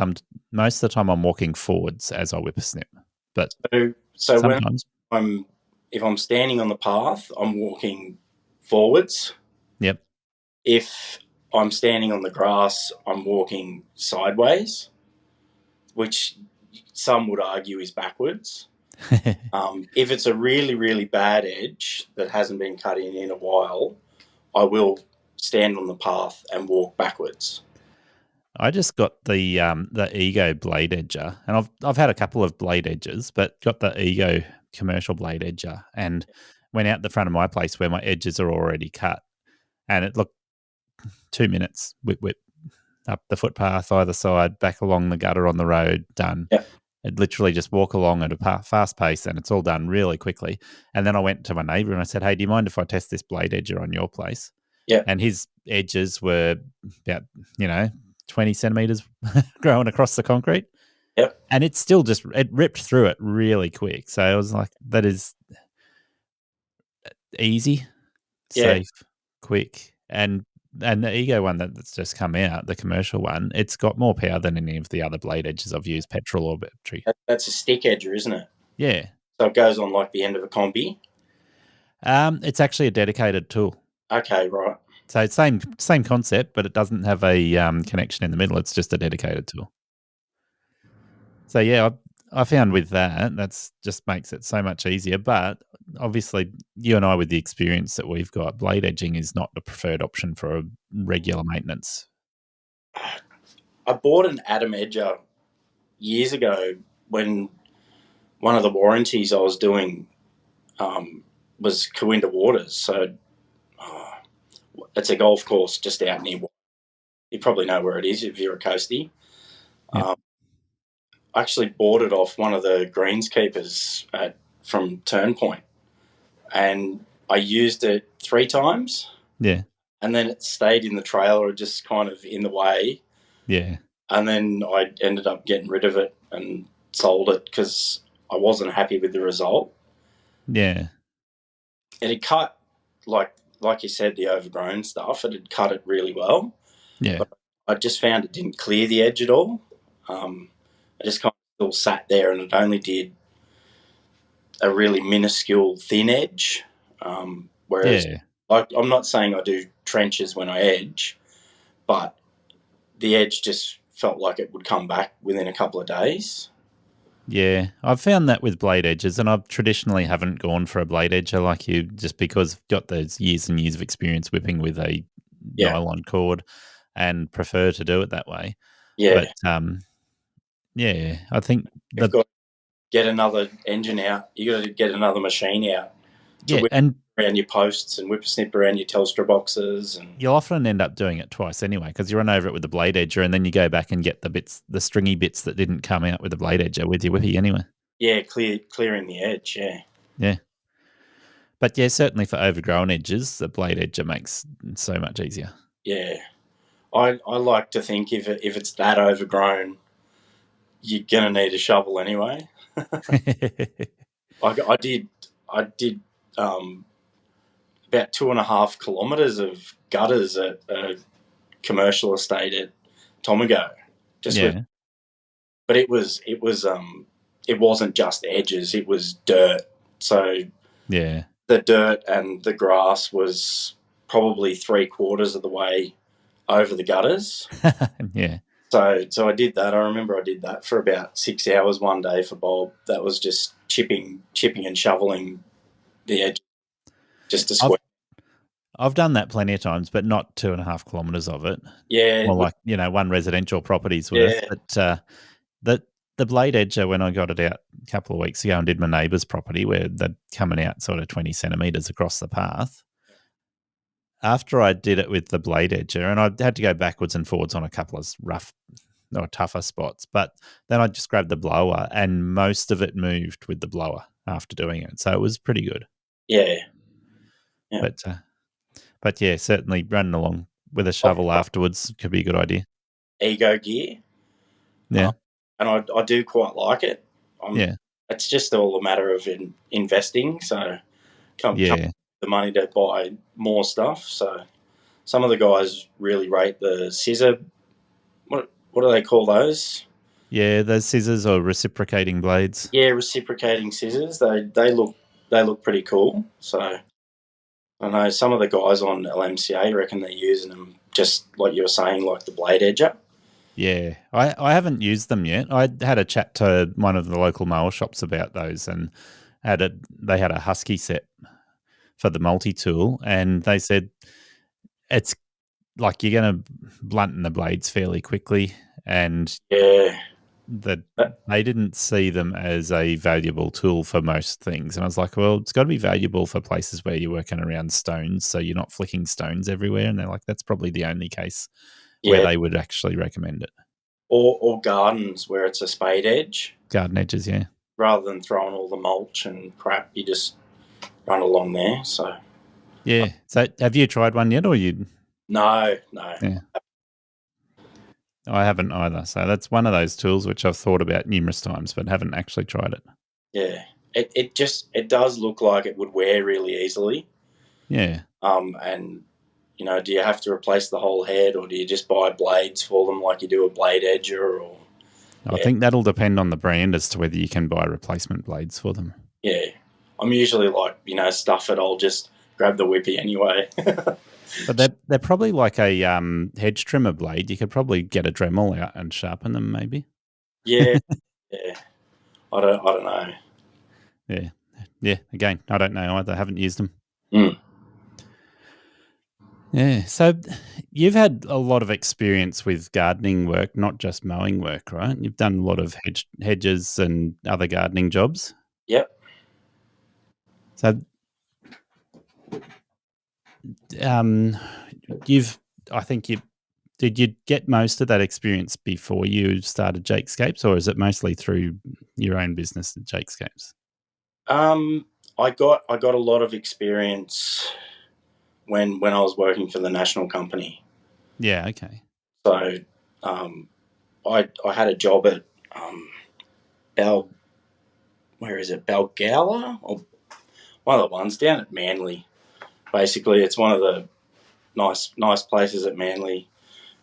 most of the time I'm walking forwards as I whippersnip, but so sometimes. if I'm standing on the path, I'm walking forwards. Yep. If I'm standing on the grass, I'm walking sideways, which some would argue is backwards. If it's a really, really bad edge that hasn't been cut in a while, I will stand on the path and walk backwards. I just got the Ego blade edger, and I've had a couple of blade edges, but got the Ego commercial blade edger, and went out the front of my place where my edges are already cut, and it looked 2 minutes whip up the footpath either side, back along the gutter on the road, done. Yeah. I'd literally just walk along at a fast pace, and it's all done really quickly. And then I went to my neighbour and I said, "Hey, do you mind if I test this blade edger on your place?" Yeah. And his edges were about 20 centimeters growing across the concrete. Yep. And it still it ripped through it really quick. So I was like, that is easy, safe, quick. And the Ego one that's just come out, the commercial one, it's got more power than any of the other blade edges I've used, petrol or battery. That's a stick edger, isn't it? Yeah. So it goes on like the end of a combi? It's actually a dedicated tool. Okay, right. So same concept, but it doesn't have a connection in the middle. It's just a dedicated tool. So yeah, I found with that's just makes it so much easier. But obviously, you and I, with the experience that we've got, blade edging is not the preferred option for a regular maintenance. I bought an Atom edger years ago when one of the warranties I was doing was Coinda Waters. So it's a golf course just out near. You probably know where it is if you're a coastie. Yep. I actually bought it off one of the greenskeepers from Turnpoint, and I used it 3 times. Yeah. And then it stayed in the trailer, just kind of in the way. Yeah. And then I ended up getting rid of it and sold it because I wasn't happy with the result. Yeah. It had cut, like you said, the overgrown stuff. It had cut it really well. Yeah. But I just found it didn't clear the edge at all. I just kind of still sat there, and it only did a really minuscule thin edge. Whereas I'm not saying I do trenches when I edge, but the edge just felt like it would come back within a couple of days. Yeah, I've found that with blade edges, and I've traditionally haven't gone for a blade edger like you, just because I've got those years and years of experience whipping with a nylon cord and prefer to do it that way. Yeah. But yeah, I think you've got to get another engine out. You got to get another machine out to whip around your posts and whippersnip around your Telstra boxes. And you'll often end up doing it twice anyway, because you run over it with the blade edger and then you go back and get the stringy bits that didn't come out with the blade edger with your whippy anyway. Yeah, clearing the edge, yeah. Yeah. But yeah, certainly for overgrown edges, the blade edger makes it so much easier. Yeah. I like to think if it's that overgrown, you're going to need a shovel anyway. I did about 2.5 kilometres of gutters at a commercial estate at Tomago. But it wasn't just edges, it was dirt. So yeah, the dirt and the grass was probably 3/4 of the way over the gutters. Yeah. So I did that. I remember I did that for about 6 hours one day for Bob. That was just chipping and shoveling the edge just to square. I've done that plenty of times, but not 2.5 kilometres of it. Yeah. More like, one residential property's worth. Yeah. But the blade edger, when I got it out a couple of weeks ago and did my neighbour's property where they're coming out sort of 20 centimetres across the path, after I did it with the blade edger, and I had to go backwards and forwards on a couple of rough or tougher spots, but then I just grabbed the blower and most of it moved with the blower after doing it. So it was pretty good. Yeah. But yeah, certainly running along with a shovel afterwards could be a good idea. Ego gear. Yeah. And I do quite like it. It's just all a matter of investing. So come the money to buy more stuff. So some of the guys really rate the scissor. What do they call those? Yeah, those scissors or reciprocating blades. Yeah, reciprocating scissors. They look pretty cool. So I know some of the guys on LMCA reckon they're using them just like you were saying, like the blade edger. Yeah, I haven't used them yet. I had a chat to one of the local mower shops about those, and they had a Husky set for the multi-tool, and they said it's like you're going to blunten the blades fairly quickly, and Yeah. that they didn't see them as a valuable tool for most things. And I was like, well, it's got to be valuable for places where you're working around stones, so you're not flicking stones everywhere. And they're like, that's probably the only case where they would actually recommend it. Or gardens where it's a spade edge. Garden edges, yeah. Rather than throwing all the mulch and crap, you just run along there. So yeah. So have you tried one yet, or you? No. Yeah. I haven't either. So that's one of those tools which I've thought about numerous times, but haven't actually tried it. Yeah. It does look like it would wear really easily. Yeah. And do you have to replace the whole head, or do you just buy blades for them like you do a blade edger? Or I think that'll depend on the brand as to whether you can buy replacement blades for them. Yeah. I'm usually like, stuff it, I'll just grab the whippy anyway. But they're probably like a hedge trimmer blade. You could probably get a Dremel out and sharpen them, maybe. Yeah. I don't know. Yeah. Again, I don't know either. I haven't used them. Mm. Yeah. So you've had a lot of experience with gardening work, not just mowing work, right? You've done a lot of hedges and other gardening jobs. Yep. So did you get most of that experience before you started Jakescapes, or is it mostly through your own business at Jakescapes? I got a lot of experience when I was working for the national company. Yeah, okay. So I had a job at Balgowlah, or one of the ones down at Manly. Basically, it's one of the nice places at Manly,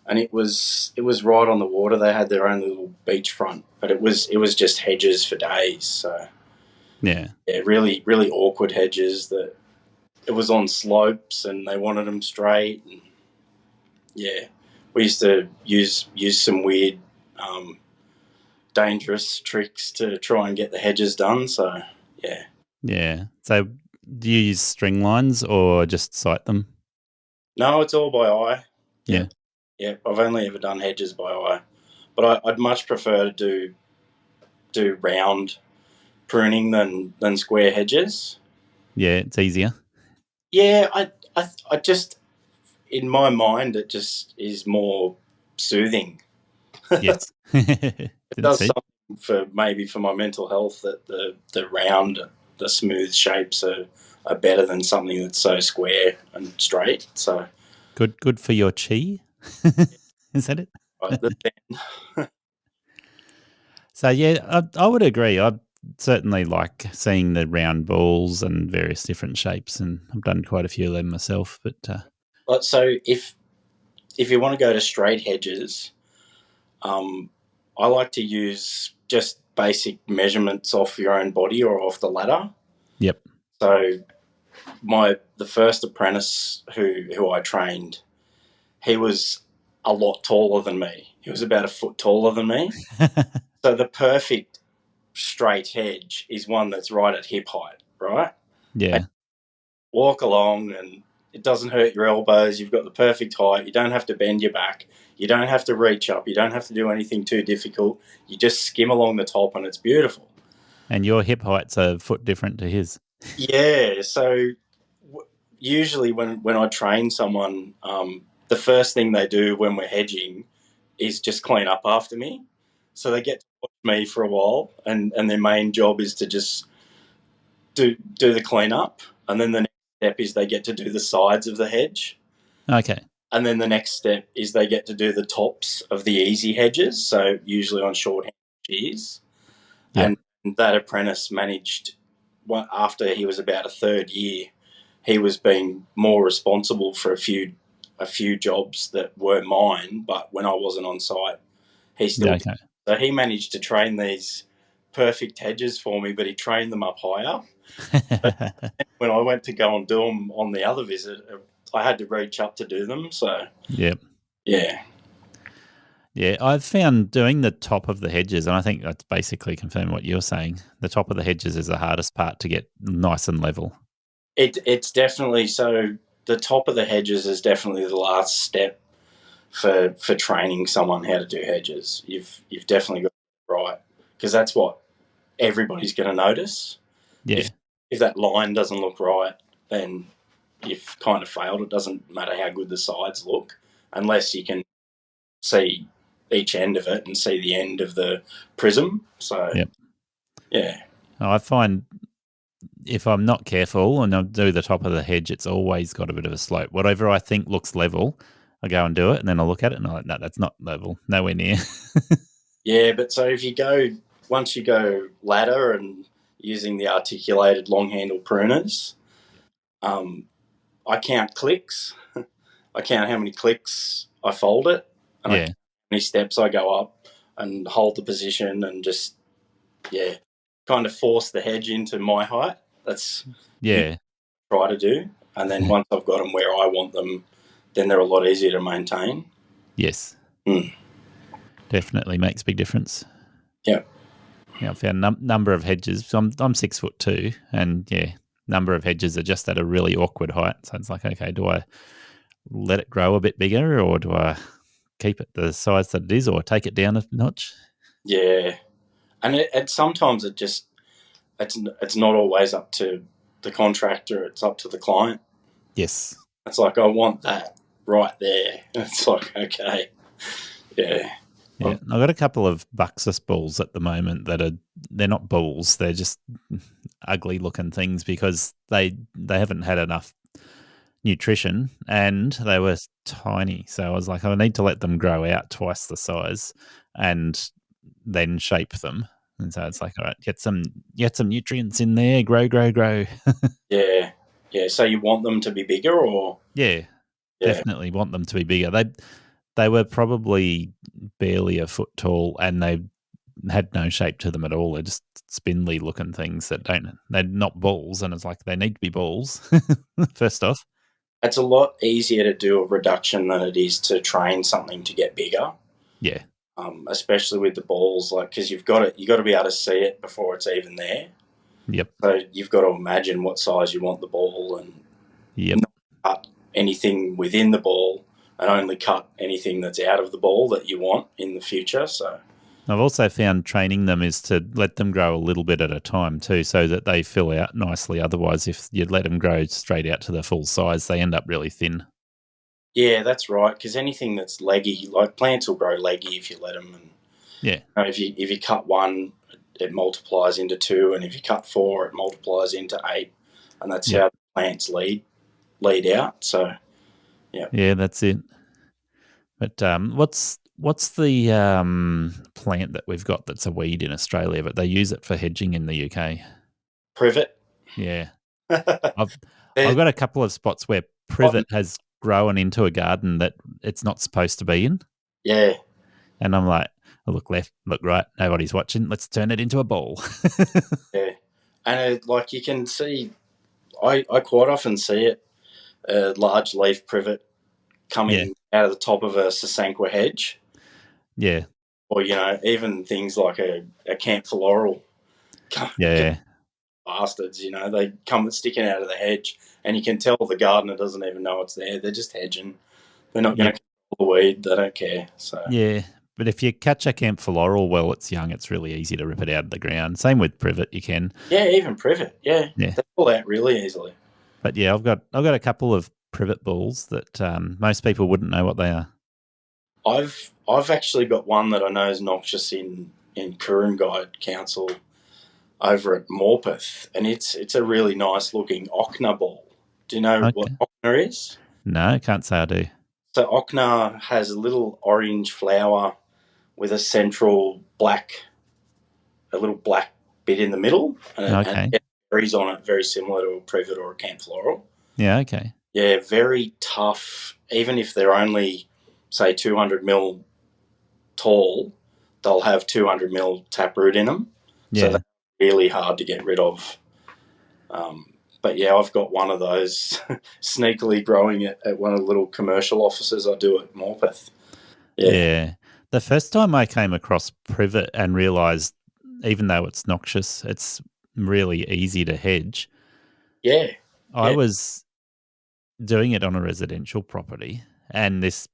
and it was right on the water. They had their own little beachfront, but it was just hedges for days. So yeah, really really awkward hedges that it was on slopes, and they wanted them straight. And yeah, we used to use some weird, dangerous tricks to try and get the hedges done. So yeah. Yeah. So do you use string lines or just sight them? No, it's all by eye. Yeah. Yeah, I've only ever done hedges by eye, but I'd much prefer to do round pruning than square hedges. Yeah, it's easier. Yeah, I just, in my mind, it just is more soothing. Yes. It does something for my mental health, that the round, the smooth shapes are better than something that's so square and straight. So good for your chi. Is that it? So yeah, I would agree. I certainly like seeing the round balls and various different shapes, and I've done quite a few of them myself. But so if you want to go to straight hedges, I like to use just basic measurements off your own body or off the ladder. Yep. So the first apprentice who I trained, he was a lot taller than me. He was about a foot taller than me. So the perfect straight hedge is one that's right at hip height, right? Yeah. And walk along, and it doesn't hurt your elbows. You've got the perfect height. You don't have to bend your back. You don't have to reach up. You don't have to do anything too difficult. You just skim along the top, and it's beautiful. And your hip height's a foot different to his. Yeah. So usually when I train someone, the first thing they do when we're hedging is just clean up after me. So they get to watch me for a while, and their main job is to just do the clean up. And then the next step is they get to do the sides of the hedge. Okay. And then the next step is they get to do the tops of the easy hedges, so usually on short shears. Yep. And that apprentice managed, after he was about a third year, he was being more responsible for a few jobs that were mine, but when I wasn't on site, he still did So he managed to train these perfect hedges for me, but he trained them up higher. When I went to go and do them on the other visit, I had to reach up to do them. So, yep. Yeah. Yeah, I've found doing the top of the hedges, and I think that's basically confirming what you're saying. The top of the hedges is the hardest part to get nice and level. It's definitely so. The top of the hedges is definitely the last step for training someone how to do hedges. You've definitely got it right, because that's what everybody's going to notice. Yeah. If that line doesn't look right, then you've kind of failed. It doesn't matter how good the sides look, unless you can see each end of it and see the end of the prism. So, yep. Yeah. I find if I'm not careful and I do the top of the hedge, it's always got a bit of a slope. Whatever I think looks level, I go and do it, and then I look at it and I'm like, no, that's not level, nowhere near. Yeah, but so if you go, once you go ladder and using the articulated long handle pruners, I count clicks. I count how many clicks I fold it, and I count how many steps I go up and hold the position and just, kind of force the hedge into my height. That's try to do. And then once I've got them where I want them, then they're a lot easier to maintain. Yes. Mm. Definitely makes a big difference. Yeah. Yeah, I've found number of hedges. I'm 6'2", and number of hedges are just at a really awkward height. So it's like, okay, do I let it grow a bit bigger, or do I keep it the size that it is, or take it down a notch? Yeah, and sometimes it's not always up to the contractor. It's up to the client. Yes. It's like, I want that right there. It's like, okay, yeah. Yeah, I've got a couple of Buxus balls at the moment they're not balls, they're just ugly looking things because they haven't had enough nutrition and they were tiny. So I was like, I need to let them grow out twice the size and then shape them. And so it's like, all right, get some nutrients in there, grow. Yeah. So you want them to be bigger, or? Yeah, definitely want them to be bigger. They were probably barely a foot tall, and they had no shape to them at all. They're just spindly looking things they're not balls, and it's like they need to be balls. First off, it's a lot easier to do a reduction than it is to train something to get bigger. Yeah. Especially with the balls, like, because you got to be able to see it before it's even there. Yep. So you've got to imagine what size you want the ball, and not cut anything within the ball, and only cut anything that's out of the ball that you want in the future. So I've also found training them is to let them grow a little bit at a time too, so that they fill out nicely. Otherwise, if you let them grow straight out to the full size, they end up really thin. Yeah, that's right. Because anything that's leggy, like plants will grow leggy if you let them. And if you cut one, it multiplies into 2, and if you cut 4, it multiplies into 8, and that's how plants lead out. So yeah, that's it. But what's the plant that we've got that's a weed in Australia, but they use it for hedging in the UK? Privet. Yeah, I've got a couple of spots where privet has grown into a garden that it's not supposed to be in. Yeah, and I'm like, I look left, look right, nobody's watching. Let's turn it into a ball. Yeah, and like you can see, I quite often see it, a large leaf privet coming out of the top of a sasanqua hedge. Yeah. Or, even things like a camphor laurel. Yeah. Bastards, they come sticking out of the hedge, and you can tell the gardener doesn't even know it's there. They're just hedging. They're not going to control the weed. They don't care. So yeah, but if you catch a camphor laurel while it's young, it's really easy to rip it out of the ground. Same with privet, you can. Yeah, even privet. Yeah, they pull out really easily. But yeah, I've got a couple of privet balls that most people wouldn't know what they are. I've actually got one that I know is noxious in Kurungide Council over at Morpeth, and it's a really nice looking ochna ball. Do you know what ochna is? No, I can't say I do. So ochna has a little orange flower with a central a little black bit in the middle, and it berries on it, very similar to a privet or a camphor laurel. Yeah, okay. Yeah, very tough. Even if they're only, say, 200 mil tall, they'll have 200 mil taproot in them. Yeah. So they're really hard to get rid of. But yeah, I've got one of those sneakily growing at one of the little commercial offices I do at Morpeth. Yeah. The first time I came across privet and realised, even though it's noxious, it's really easy to hedge. Yeah. I was doing it on a residential property, and this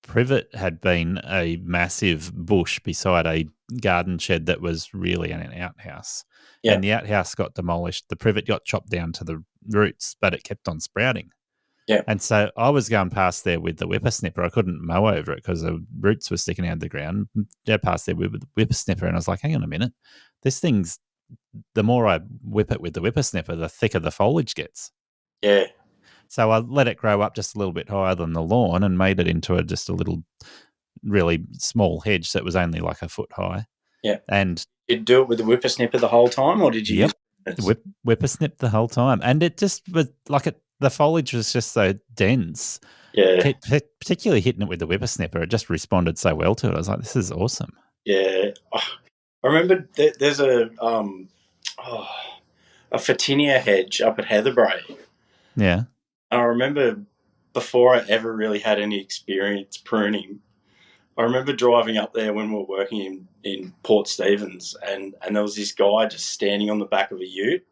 privet had been a massive bush beside a garden shed that was really an outhouse. Yeah. And the outhouse got demolished. The privet got chopped down to the roots, but it kept on sprouting. Yeah. And so I was going past there with the whippersnipper. I couldn't mow over it because the roots were sticking out of the ground. I passed there with the whippersnipper, and I was like, hang on a minute. This thing's, the more I whip it with the whippersnipper, the thicker the foliage gets. Yeah. So I let it grow up just a little bit higher than the lawn and made it into just a little, really small hedge that was only like a foot high. Yeah. And did you do it with the whippersnipper the whole time, or did you use whippersnip the whole time? And it just was like the foliage was just so dense. Yeah. Particularly hitting it with the whippersnipper, it just responded so well to it. I was like, this is awesome. Yeah. I remember there's a Photinia hedge up at Heatherbrae. Yeah. And I remember before I ever really had any experience pruning, I remember driving up there when we were working in Port Stephens, and there was this guy just standing on the back of a ute,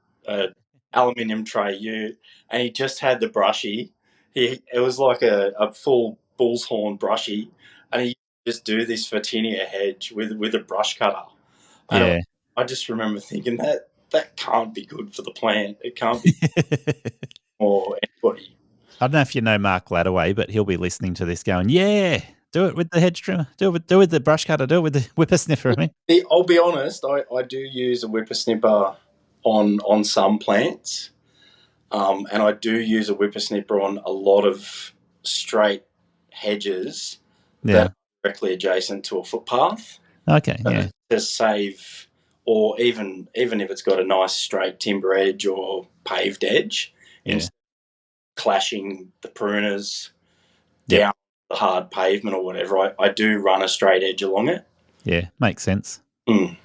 aluminium tray ute, and he just had the brushy. It was like a full bull's horn brushy, and he just do this Photinia hedge with a brush cutter. Yeah. And I just remember thinking that can't be good for the plant. It can't be for anybody. I don't know if you know Mark Ladaway, but he'll be listening to this going, yeah, do it with the hedge trimmer, do it with the brush cutter, do it with the whippersnipper. I mean, I'll be honest, I do use a whippersnipper on some plants, and I do use a whippersnipper on a lot of straight hedges that are directly adjacent to a footpath. Okay, yeah. To save, or even if it's got a nice straight timber edge or paved edge, instead of clashing the pruners down the hard pavement or whatever, I do run a straight edge along it. Yeah, makes sense. Mm.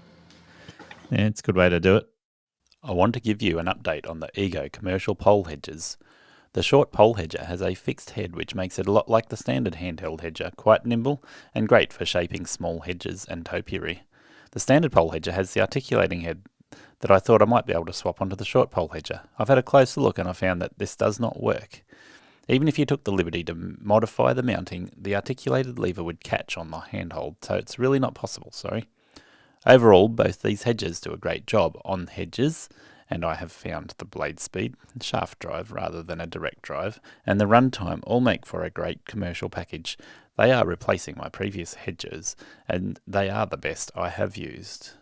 Yeah, it's a good way to do it. I want to give you an update on the Ego commercial pole hedges. The short pole hedger has a fixed head which makes it a lot like the standard handheld hedger, quite nimble and great for shaping small hedges and topiary. The standard pole hedger has the articulating head that I thought I might be able to swap onto the short pole hedger. I've had a closer look and I found that this does not work. Even if you took the liberty to modify the mounting, the articulated lever would catch on the handhold, so it's really not possible, Overall, both these hedges do a great job on hedges, and I have found the blade speed, shaft drive rather than a direct drive, and the runtime all make for a great commercial package. They are replacing my previous hedges, and they are the best I have used.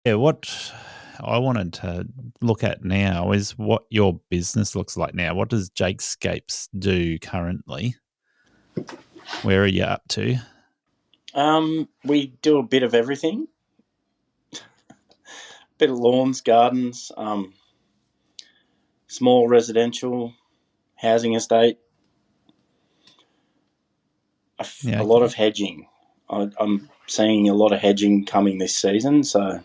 Yeah, what I wanted to look at now is what your business looks like now. What does Jakescapes do currently? Where are you up to? We do a bit of everything. Bit of lawns, gardens, small residential housing estate. A lot of hedging. I'm seeing a lot of hedging coming this season, so...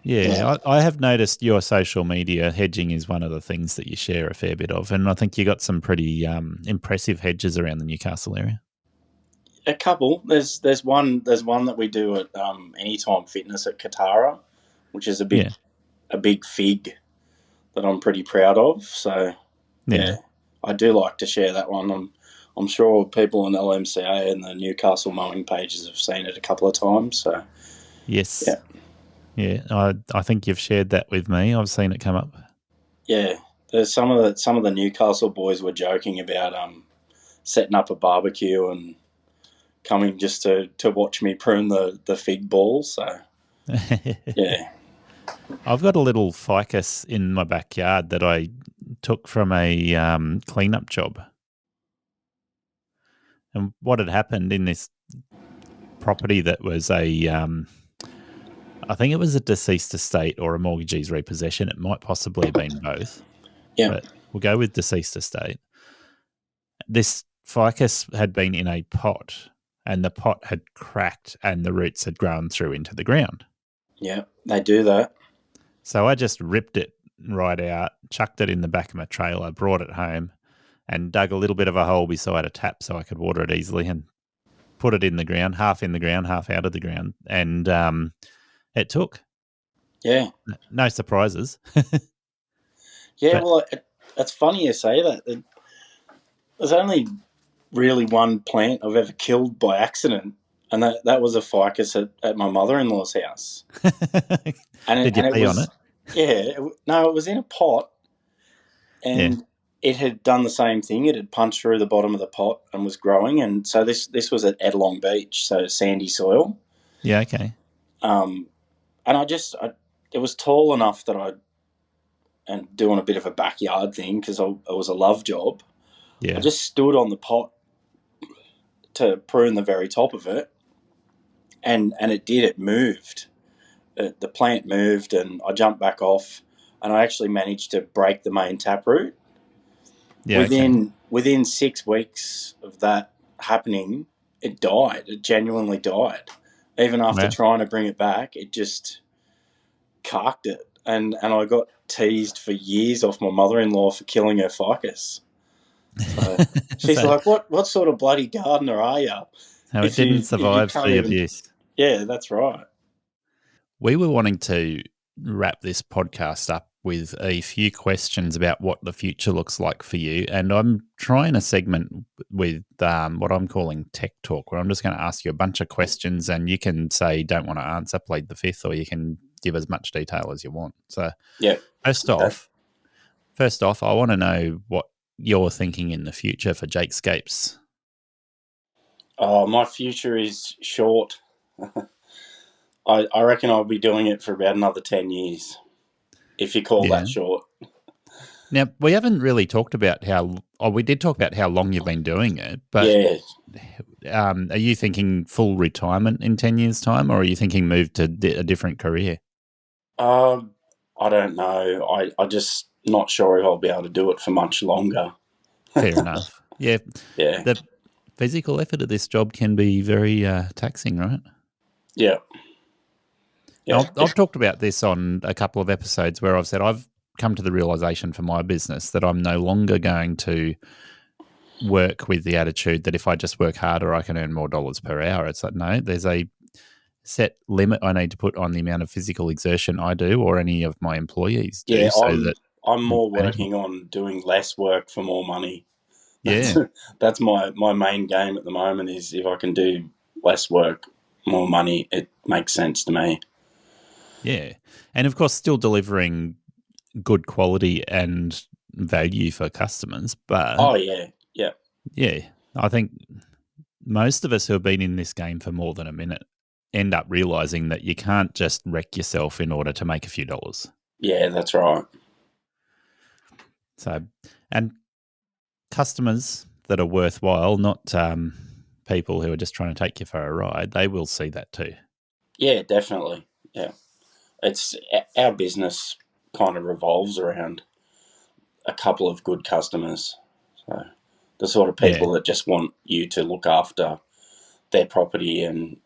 Yeah, I have noticed your social media hedging is one of the things that you share a fair bit of, and I think you got some pretty impressive hedges around the Newcastle area. A couple. There's one that we do at Anytime Fitness at Katara, which is a big fig that I'm pretty proud of. So yeah, I do like to share that one. I'm sure people on LMCA and the Newcastle mowing pages have seen it a couple of times. So yes, yeah, I think you've shared that with me. I've seen it come up. Yeah, there's some of the Newcastle boys were joking about setting up a barbecue and coming just to watch me prune the fig balls. So yeah. I've got a little ficus in my backyard that I took from a cleanup job. And what had happened in this property that was I think it was a deceased estate or a mortgagee's repossession. It might possibly have been both. Yeah. But we'll go with deceased estate. This ficus had been in a pot and the pot had cracked and the roots had grown through into the ground. Yeah, they do that. So I just ripped it right out, chucked it in the back of my trailer, brought it home, and dug a little bit of a hole beside a tap so I could water it easily, and put it in the ground, half in the ground, half out of the ground, and it took. Yeah. No surprises. Yeah, But, well, it's funny you say that. There's only really one plant I've ever killed by accident, and that was a ficus at my mother-in-law's house. Did you pee on it? Yeah, no, it was in a pot, and it had done the same thing. It had punched through the bottom of the pot and was growing, and so this was at Long Beach, so sandy soil. Yeah, okay. And it was tall enough that and doing a bit of a backyard thing because it was a love job. Yeah. I just stood on the pot to prune the very top of it, and it moved. The plant moved, and I jumped back off, and I actually managed to break the main taproot. Yeah, within 6 weeks of that happening, it died. It genuinely died. Even after trying to bring it back, it just carked it, and I got teased for years off my mother-in-law for killing her ficus. So she's like, "What sort of bloody gardener are you?" No, it didn't survive the abuse. Yeah, that's right. We were wanting to wrap this podcast up with a few questions about what the future looks like for you. And I'm trying a segment with what I'm calling Tech Talk, where I'm just going to ask you a bunch of questions and you can say, don't want to answer, plead the fifth, or you can give as much detail as you want. So yeah. First off, I want to know what you're thinking in the future for Jakescapes. Oh, my future is short. I reckon I'll be doing it for about another 10 years, if you call that short. Now, we haven't really talked about we did talk about how long you've been doing it, but are you thinking full retirement in 10 years' time, or are you thinking move to a different career? I don't know. I'm just not sure if I'll be able to do it for much longer. Fair enough. Yeah. Yeah. The physical effort of this job can be very taxing, right? Yeah. Yeah. I've talked about this on a couple of episodes where I've said I've come to the realization for my business that I'm no longer going to work with the attitude that if I just work harder, I can earn more dollars per hour. It's like, no, there's a set limit I need to put on the amount of physical exertion I do or any of my employees do. Yeah, I'm more working on doing less work for more money. That's my main game at the moment is if I can do less work, more money, it makes sense to me. Yeah. And of course, still delivering good quality and value for customers. But yeah, I think most of us who have been in this game for more than a minute end up realizing that you can't just wreck yourself in order to make a few dollars. Yeah, that's right. So, and customers that are worthwhile, not people who are just trying to take you for a ride, they will see that too. Yeah, definitely. Yeah. It's our business kind of revolves around a couple of good customers. So the sort of people that just want you to look after their property and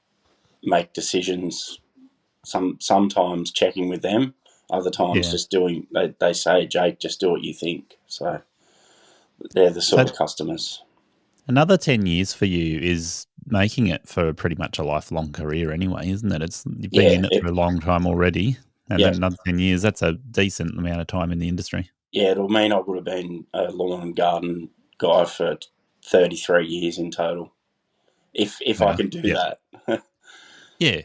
make decisions. Sometimes checking with them, other times just doing. They say, Jake, just do what you think. So they're the sort of customers. Another 10 years for you is making it for pretty much a lifelong career anyway, isn't it? You've been in it for a long time already. And then another 10 years, that's a decent amount of time in the industry. Yeah, it'll mean I would have been a lawn and garden guy for 33 years in total, if I can do that. Yeah.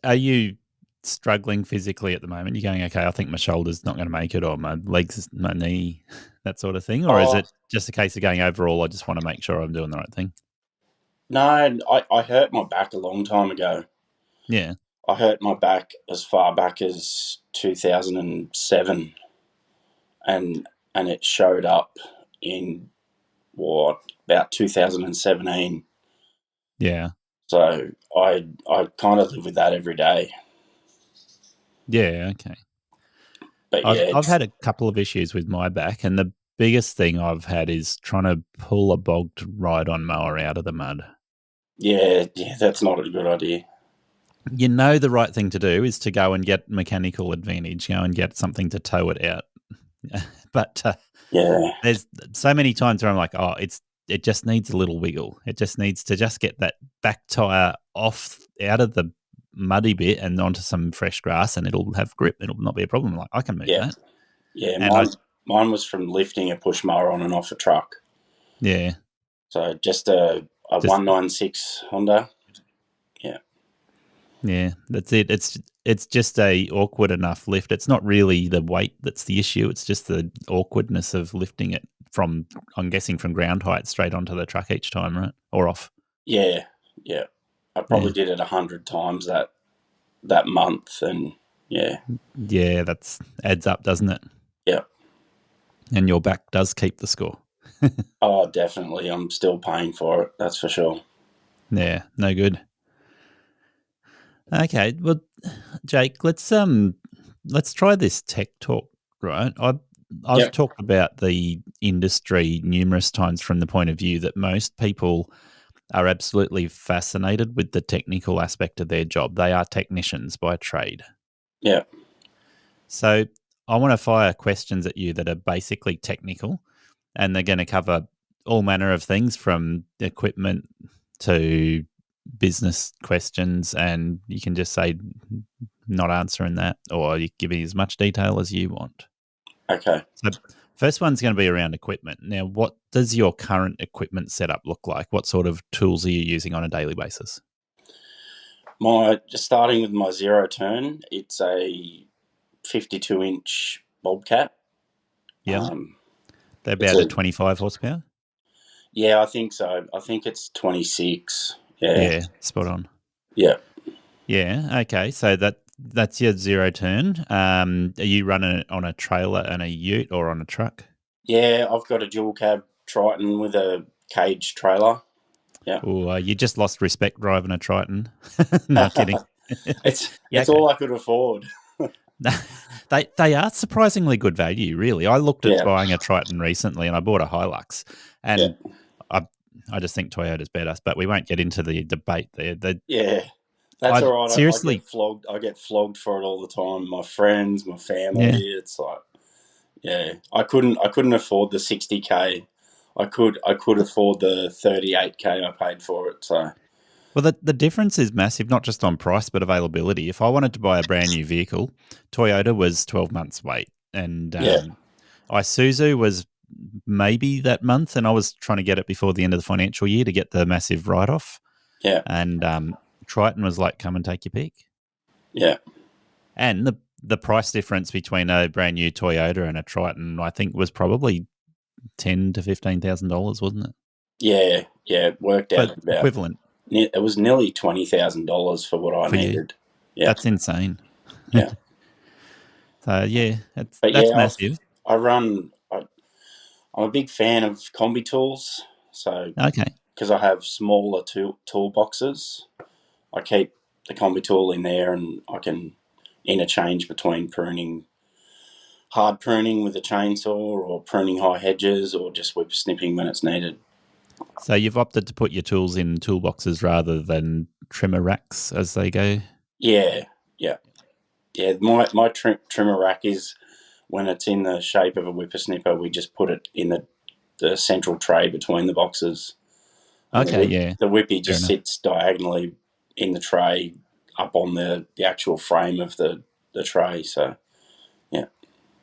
Are you struggling physically at the moment? You're going, okay, I think my shoulder's not going to make it, or my legs, my knee, that sort of thing? Or is it just a case of going, overall, I just want to make sure I'm doing the right thing? No, I hurt my back a long time ago. Yeah. I hurt my back as far back as 2007. And it showed up in, about 2017. Yeah. So I kind of live with that every day. Yeah, okay. But I've had a couple of issues with my back, and the biggest thing I've had is trying to pull a bogged ride-on mower out of the mud. Yeah, that's not a good idea. You know the right thing to do is to go and get mechanical advantage, go and get something to tow it out. But there's so many times where I'm like, oh, it just needs a little wiggle. It just needs to just get that back tire off out of the muddy bit and onto some fresh grass, and it'll have grip. It'll not be a problem. Like I can move that. Yeah, And mine was from lifting a push mower on and off a truck. Yeah. So just a 196 Honda. Yeah. Yeah, that's it. It's just a awkward enough lift. It's not really the weight that's the issue. It's just the awkwardness of lifting it from, I'm guessing, from ground height straight onto the truck each time, right? Or off. Yeah. I probably did it 100 times that month, and yeah. Yeah, that's adds up, doesn't it? Yeah. And your back does keep the score. Oh, definitely. I'm still paying for it. That's for sure. Yeah, no good. Okay, well, Jake, let's try this tech talk, right? I've talked about the industry numerous times from the point of view that most people are absolutely fascinated with the technical aspect of their job. They are technicians by trade. Yeah. So I want to fire questions at you that are basically technical, and they're going to cover all manner of things from equipment to business questions, and you can just say not answering that, or you give me as much detail as you want. Okay. So first one's going to be around equipment. Now, what does your current equipment setup look like? What sort of tools are you using on a daily basis? Just starting with my zero turn, it's a 52-inch Bobcat. Yeah. They're about a 25 horsepower? Yeah, I think so. I think it's 26. Yeah, spot on. Yeah. Yeah, okay. So that's your zero turn. Are you running it on a trailer and a ute or on a truck? Yeah, I've got a dual cab Triton with a cage trailer. Yeah. Oh, you just lost respect driving a Triton. No kidding. It's all I could afford. They are surprisingly good value, really. I looked at buying a Triton recently, and I bought a Hilux, and I just think Toyota's better. But we won't get into the debate there. That's all right. Seriously, I get flogged for it all the time. My friends, my family. Yeah. It's like, I couldn't afford the 60K. I could afford the 38K I paid for it. So. Well, the difference is massive, not just on price, but availability. If I wanted to buy a brand new vehicle, Toyota was 12 months wait. And Isuzu was maybe that month, and I was trying to get it before the end of the financial year to get the massive write-off. Yeah. And Triton was like, come and take your pick. Yeah. And the price difference between a brand new Toyota and a Triton, I think, was probably $10,000 to $15,000, wasn't it? Yeah, it worked out about equivalent. It was nearly $20,000 for what I needed. Yeah, that's insane. Yeah. So that's massive. I'm a big fan of combi tools. So because I have smaller toolboxes, I keep the combi tool in there, and I can interchange between hard pruning with a chainsaw, or pruning high hedges, or just whippersnipping when it's needed. So you've opted to put your tools in toolboxes rather than trimmer racks as they go? Yeah. My trimmer rack is, when it's in the shape of a whippersnipper, we just put it in the central tray between the boxes. Okay, The whippy just sits diagonally in the tray up on the actual frame of the tray. So, yeah.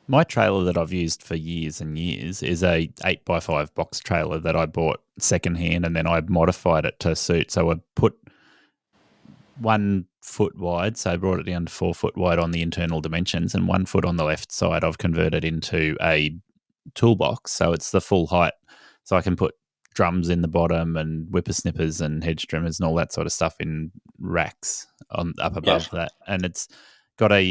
My trailer that I've used for years and years is a 8x5 box trailer that I bought secondhand, and then I modified it to suit. So I put 1 foot wide, so I brought it down to 4 foot wide on the internal dimensions, and 1 foot on the left side I've converted into a toolbox, so it's the full height. So I can put drums in the bottom and whippersnippers and hedge trimmers and all that sort of stuff in racks up above that. And it's got a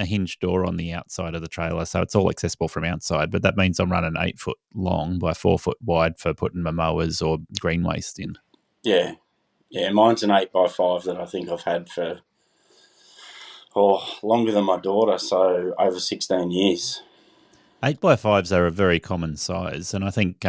hinged door on the outside of the trailer, so it's all accessible from outside. But that means I'm running 8 foot long by 4 foot wide for putting my mowers or green waste in. Yeah, mine's an 8x5 that I think I've had for longer than my daughter, so over 16 years. 8x5s are a very common size, and I think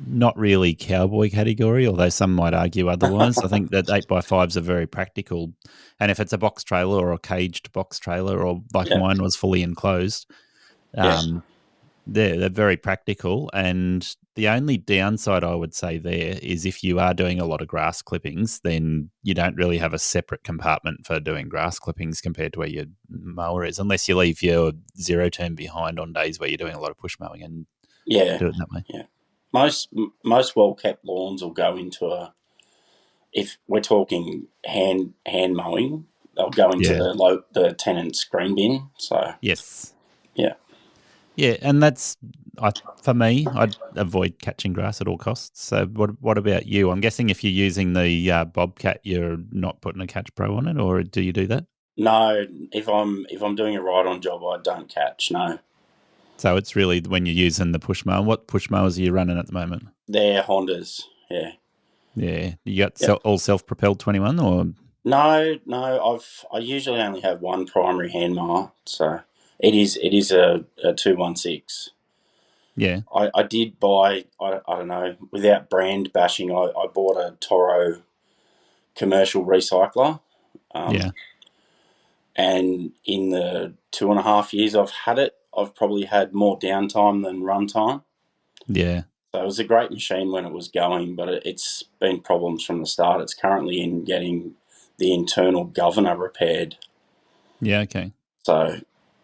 not really cowboy category, although some might argue otherwise. I think that 8x5s are very practical. And if it's a box trailer or a caged box trailer, or like mine was fully enclosed, they're very practical. And the only downside I would say there is if you are doing a lot of grass clippings, then you don't really have a separate compartment for doing grass clippings compared to where your mower is, unless you leave your zero turn behind on days where you're doing a lot of push mowing and do it that way. Yeah. Most well-kept lawns will go into if we're talking hand mowing, they'll go into the tenant's green bin. So yes. Yeah, and that's for me. I'd avoid catching grass at all costs. So, what about you? I'm guessing if you're using the Bobcat, you're not putting a Catch Pro on it, or do you do that? No, if I'm doing a ride-on job, I don't catch. No. So it's really when you're using the push mower. What push mowers are you running at the moment? They're Hondas. Yeah. Yeah, you got all self-propelled 21 or? No. I usually only have one primary hand mower, so it is a 216. Yeah. I did buy, I don't know, without brand bashing, I bought a Toro commercial recycler. And in the 2.5 years I've had it, I've probably had more downtime than runtime. Yeah. So it was a great machine when it was going, but it's been problems from the start. It's currently in getting the internal governor repaired. Yeah, okay. So,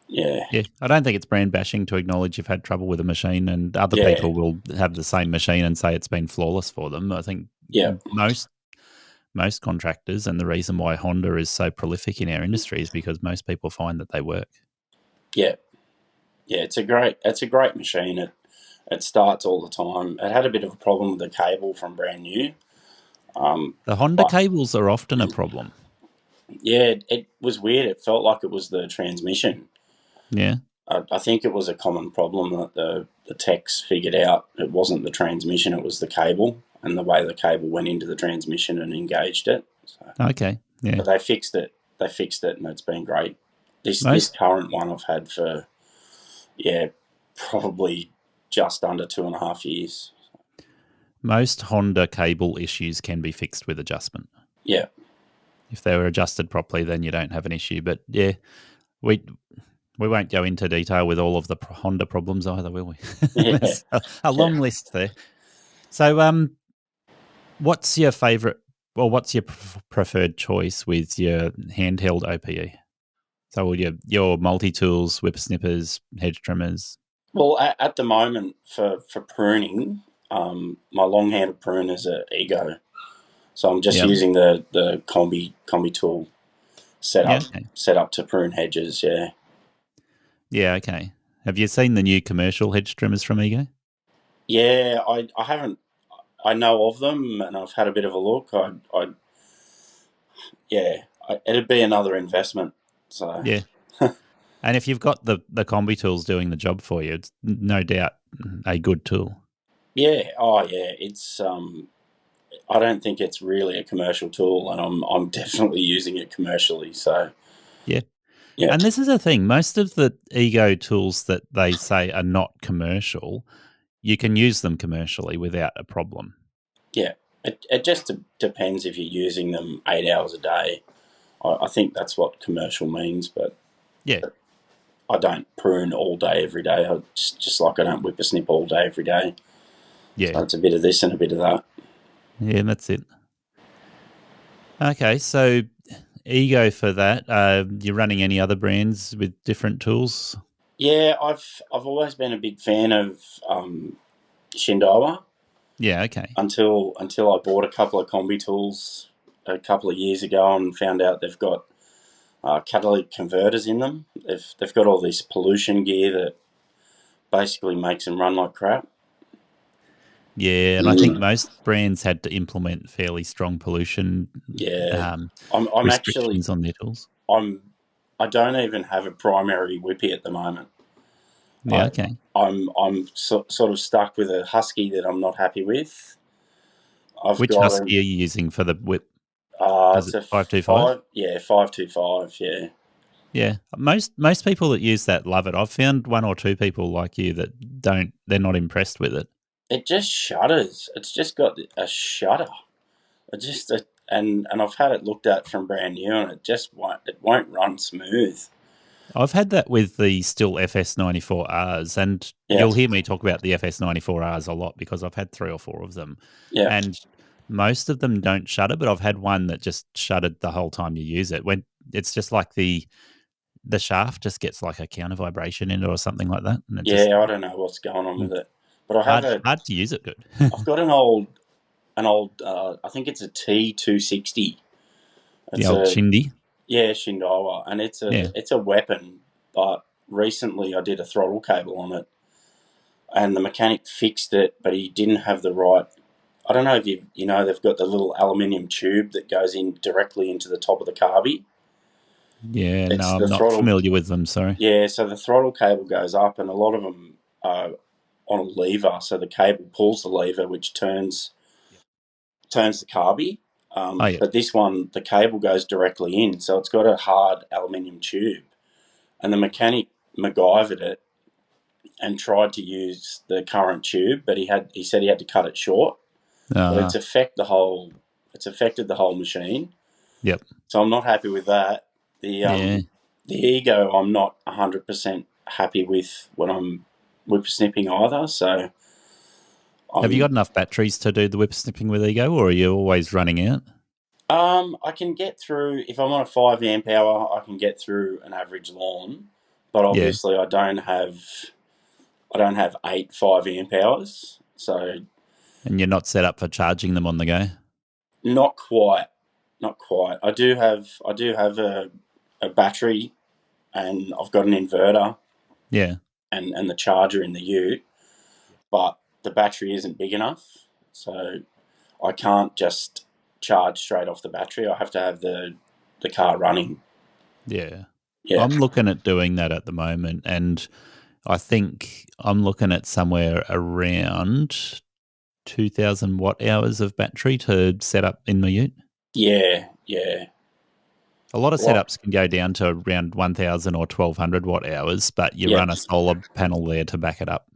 yeah. Yeah, I don't think it's brand bashing to acknowledge you've had trouble with a machine, and other people will have the same machine and say it's been flawless for them. I think most contractors, and the reason why Honda is so prolific in our industry is because most people find that they work. Yeah. Yeah, it's a great machine. It starts all the time. It had a bit of a problem with the cable from brand new. The Honda cables are often a problem. Yeah, it was weird. It felt like it was the transmission. Yeah. I think it was a common problem that the techs figured out. It wasn't the transmission, it was the cable and the way the cable went into the transmission and engaged it. So, okay, yeah. But they fixed it. And it's been great. This current one I've had for, probably just under 2.5 years. Most Honda cable issues can be fixed with adjustment. Yeah. If they were adjusted properly, then you don't have an issue. But yeah, we won't go into detail with all of the Honda problems either, will we? Yeah. There's a long list there. So, what's your favourite, or what's your preferred choice with your handheld OPE? So your multi-tools, whippersnippers, hedge trimmers? Well, at the moment for pruning, my long-handled pruner's an Ego. So I'm just using the combi tool set up to prune hedges, yeah. Yeah, okay. Have you seen the new commercial hedge trimmers from Ego? Yeah, I haven't. I know of them, and I've had a bit of a look. It'd be another investment. So yeah, and if you've got the combi tools doing the job for you, it's no doubt a good tool. Yeah. Oh, yeah. It's I don't think it's really a commercial tool, and I'm definitely using it commercially. So yeah. And this is the thing: most of the Ego tools that they say are not commercial, you can use them commercially without a problem. Yeah, it just depends if you're using them 8 hours a day. I think that's what commercial means, but I don't prune all day every day. Just like I don't whippersnip all day every day. Yeah, so it's a bit of this and a bit of that. Yeah, that's it. Okay, so Ego for that. You're running any other brands with different tools? Yeah, I've always been a big fan of Shindawa. Yeah, okay. Until I bought a couple of combi tools a couple of years ago and found out they've got catalytic converters in them. They've got all this pollution gear that basically makes them run like crap. Yeah, and I think most brands had to implement fairly strong pollution I'm restrictions on their tools. I don't even have a primary whippy at the moment. Yeah, okay. I'm sort of stuck with a Husky that I'm not happy with. Which Husky are you using for the whip? It's a 525? Yeah, 525, yeah. Yeah, most people that use that love it. I've found one or two people like you that don't. They're not impressed with it. It just shudders. It's just got a shudder. And I've had it looked at from brand new, and it won't run smooth. I've had that with the still FS94Rs, and you'll hear me talk about the FS94Rs a lot because I've had 3 or 4 of them. Yeah. And most of them don't shudder, but I've had one that just shuddered the whole time you use it. When it's just like the shaft just gets like a counter vibration in it or something like that. And I don't know what's going on with it. But I have hard to use it good. I've got an old I think it's a T260. The old Shindy. Yeah, Shindawa, and it's a weapon. But recently, I did a throttle cable on it, and the mechanic fixed it, but he didn't have the right. I don't know if you know they've got the little aluminium tube that goes in directly into the top of the carby. Yeah, no, I'm not familiar with them. Sorry. Yeah, so the throttle cable goes up, and a lot of them are on a lever. So the cable pulls the lever, which turns the carby. But this one, the cable goes directly in, so it's got a hard aluminium tube. And the mechanic MacGyvered it and tried to use the current tube, but he said he had to cut it short. But it's affected the whole machine. Yep. So I'm not happy with that. The Ego, I'm not 100% happy with when I'm whippersnipping either. So have you got enough batteries to do the whippersnipping with Ego, or are you always running out? I can get through, if I'm on a 5 amp hour, I can get through an average lawn, but obviously I don't have 8 5 amp hours. So, and you're not set up for charging them on the go? Not quite. I do have a battery, and I've got an inverter. Yeah. And the charger in the ute, but the battery isn't big enough, so I can't just charge straight off the battery. I have to have the car running. Yeah. I'm looking at doing that at the moment, and I think I'm looking at somewhere around 2,000 watt hours of battery to set up in my ute. Yeah. A lot of setups can go down to around 1,000 or 1,200 watt hours, but you run a solar panel there to back it up.